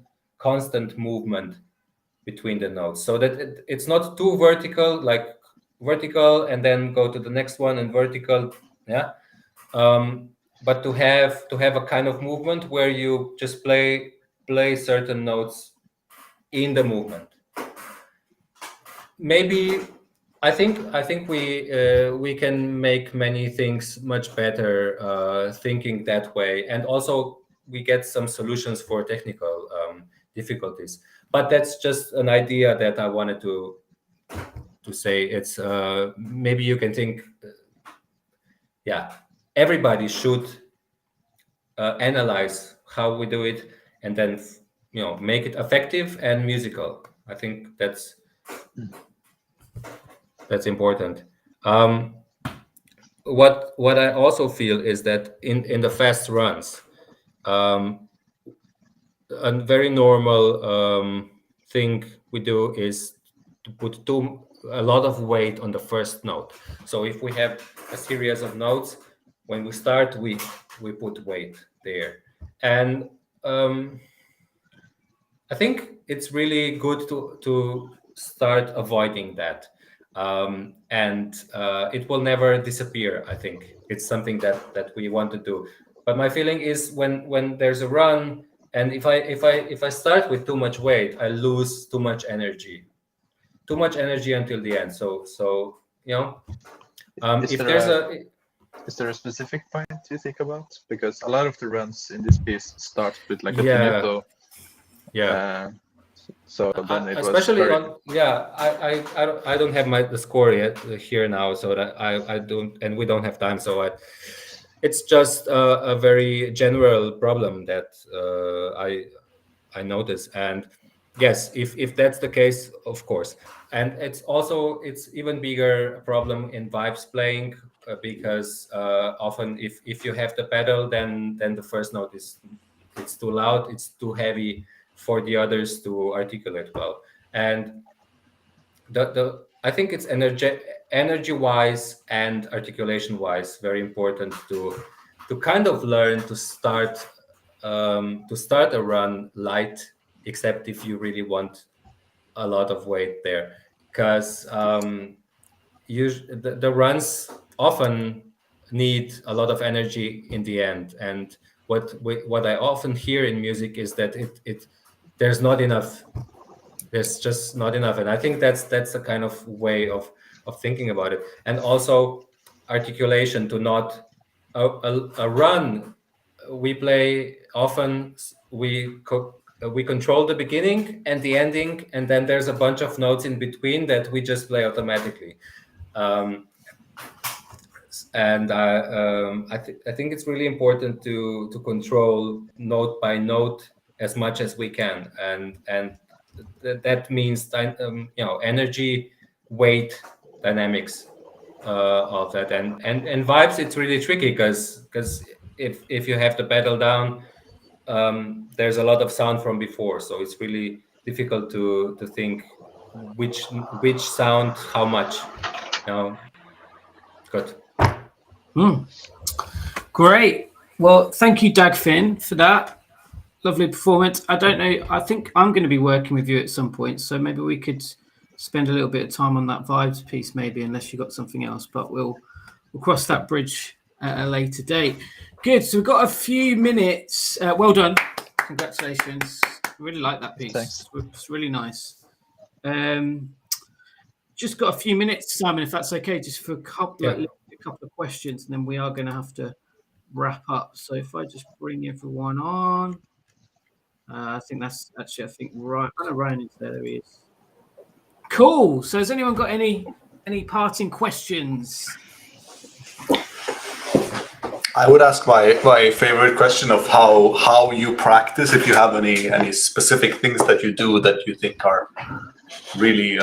movement between the notes, so that it's not too vertical, like vertical and then go to the next one and vertical, but to have a kind of movement where you just play certain notes in the movement. Maybe I think we can make many things much better thinking that way, and also we get some solutions for technical difficulties. But that's just an idea that I wanted to say. It's maybe you can think, everybody should analyze how we do it, and then make it effective and musical. I think that's important. What I also feel is that in the fast runs, a very normal thing we do is to put a lot of weight on the first note. So if we have a series of notes, when we start, we put weight there, and I think it's really good to start avoiding that, and it will never disappear. I think it's something that we want to do. But my feeling is when there's a run, and if I start with too much weight, I lose too much energy until the end. So you know, if there's is there a specific point you think about? Because a lot of the runs in this piece start with like a finito. Yeah. So then it especially was very... on I don't have the score yet here now, so that I don't, and we don't have time. So it's just a very general problem that I notice. And yes, if that's the case, of course. And it's even bigger problem in vibes playing, because often if you have the pedal, then the first note it's too loud, it's too heavy for the others to articulate well. And I think it's energy wise and articulation wise very important to kind of learn to start a run light, except if you really want a lot of weight there, because the runs often need a lot of energy in the end. And what I often hear in music is that there's not enough. There's just not enough, and I think that's a kind of way of thinking about it. And also articulation, to not a run. We play often. We control the beginning and the ending, and then there's a bunch of notes in between that we just play automatically. And I think it's really important to control note by note as much as we can, and that means energy, weight, dynamics of that, and vibes. It's really tricky because if you have the pedal down, there's a lot of sound from before, so it's really difficult to think which sound how much. Good. Great. Well, thank you, Dagfinn, for that lovely performance. I don't know, I think I'm going to be working with you at some point, so maybe we could spend a little bit of time on that vibes piece, maybe, unless you got something else, but we'll cross that bridge at a later date. Good. So we've got a few minutes. Well done. Congratulations. I really like that piece. Thanks. It's really nice. Just got a few minutes, Simon, if that's okay, just for a couple of questions, and then we are going to have to wrap up. So if I just bring everyone on, I think that's actually, Ryan is there. There he is. Cool. So has anyone got any parting questions? I would ask my favorite question of how you practice, if you have any specific things that you do that you think are really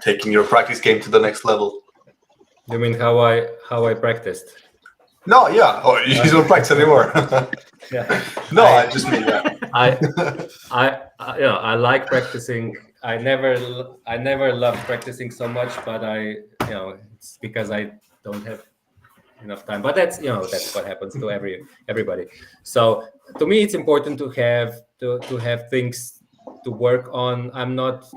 taking your practice game to the next level. You mean how I practiced? No, yeah. Or you don't practice anymore. Yeah. No, I just mean that. I like practicing. I never loved practicing so much, but it's because I don't have enough time. But that's what happens to everybody. So to me, it's important to have things to work on. I'm not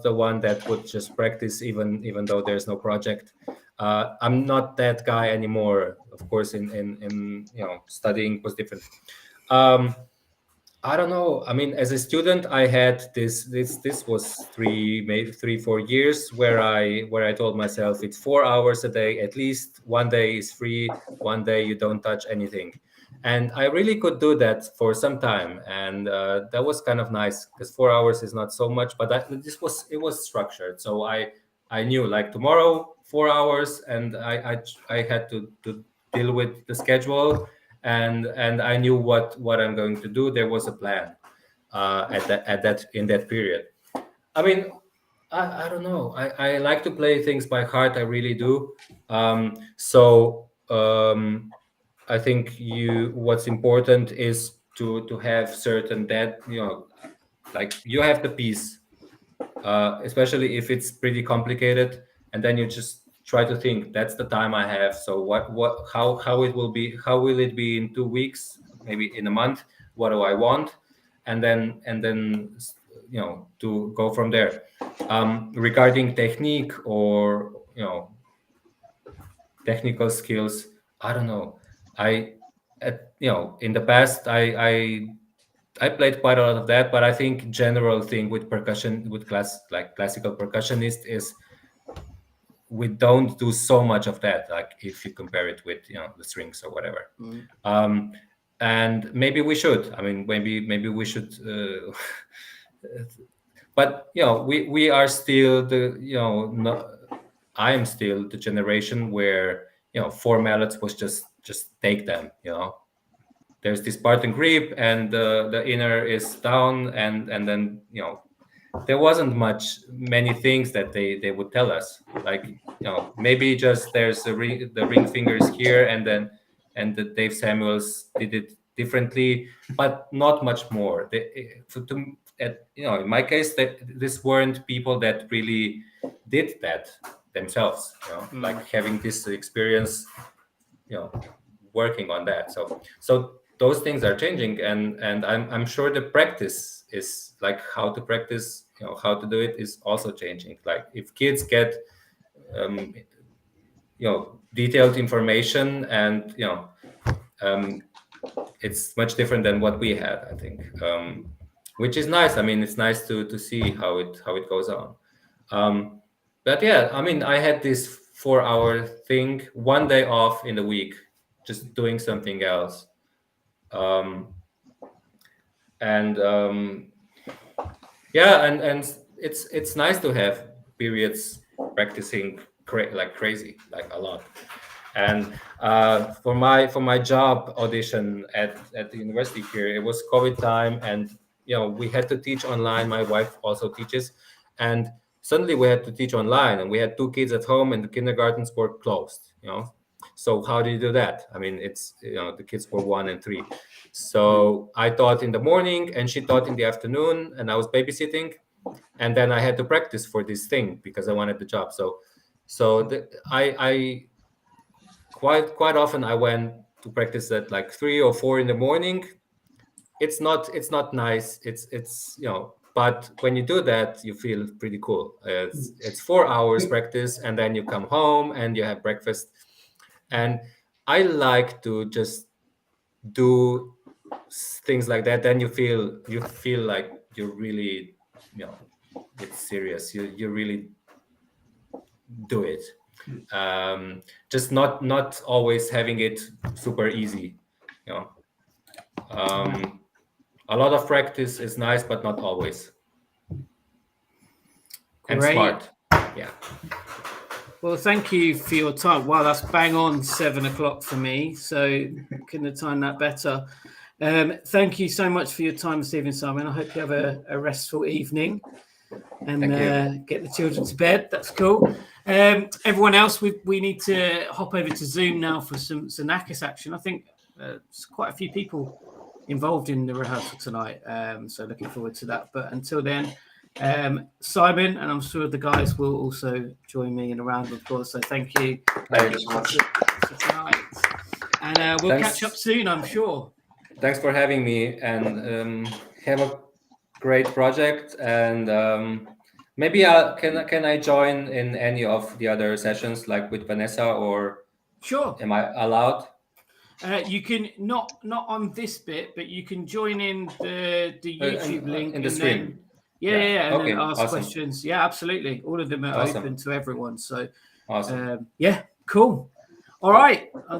the one that would just practice even though there's no project. I'm not that guy anymore. Of course, in studying was different. I don't know. I mean, as a student, I had this was 4 years where I told myself it's 4 hours a day. At least one day is free. One day you don't touch anything. And I really could do that for some time. And that was kind of nice because 4 hours is not so much, but it was structured. So I knew like tomorrow, 4 hours, and I had to deal with the schedule. And I knew what I'm going to do. There was a plan in that period. I mean, I don't know. I like to play things by heart. I really do. I think what's important is to have certain like you have the piece, especially if it's pretty complicated, and then you just try to think that's the time I have. So how it will be? How will it be in 2 weeks? Maybe in a month? What do I want? And then to go from there. Regarding technique or technical skills, I don't know. In the past, I played quite a lot of that, but I think general thing with percussion, with classical percussionist, is we don't do so much of that. Like if you compare it with the strings or whatever. And maybe we should. I mean, maybe we should. But we are still I am still the generation where 4 mallets was just take them. There's this part and grip, and the inner is down, and then there wasn't many things that they would tell us. Like maybe just there's the ring fingers here, and the Dave Samuels did it differently, but not much more. In my case, this weren't people that really did that themselves. Like having this experience, working on that. So those things are changing, and I'm sure the practice is like how to practice, how to do it is also changing. Like if kids get detailed information, and it's much different than what we had, I think, which is nice. I mean, it's nice to see how it goes on. But yeah, I mean, I had this 4-hour thing, 1 day off in the week, just doing something else. And it's nice to have periods practicing like crazy, like a lot. And for my job audition at the university here, it was COVID time, and we had to teach online. My wife also teaches, and suddenly we had to teach online, and we had 2 kids at home, and the kindergartens were closed. So how do you do that? I mean, it's the kids were 1 and 3. So I taught in the morning, and she taught in the afternoon, and I was babysitting, and then I had to practice for this thing because I wanted the job. I quite often I went to practice at like 3 or 4 in the morning. It's not nice. It's but when you do that, you feel pretty cool. It's 4 hours practice, and then you come home and you have breakfast. And I like to just do things like that. Then you feel like you're really, it's serious. You really do it. Just not always having it super easy. A lot of practice is nice, but not always. And Great. smart. Yeah. Well, thank you for your time. Wow, that's bang on 7 o'clock for me. So couldn't have timed that better. Thank you so much for your time, Stephen Simon. I hope you have a restful evening and get the children to bed. That's cool. Everyone else, we need to hop over to Zoom now for some Xenakis action. I think there's quite a few people involved in the rehearsal tonight. So looking forward to that. But until then, Simon, and I'm sure the guys will also join me in a round of applause. So thank you. Thank you so much. For tonight. And we'll catch up soon, I'm sure. Thanks for having me, and have a great project. And maybe can I join in any of the other sessions, like with Vanessa, or sure? Am I allowed? You can not on this bit, but you can join in the YouTube link in the stream. Then, yeah, and okay, then ask awesome. questions. Yeah, absolutely. All of them are Awesome. open to everyone. So Awesome. yeah, cool. All right.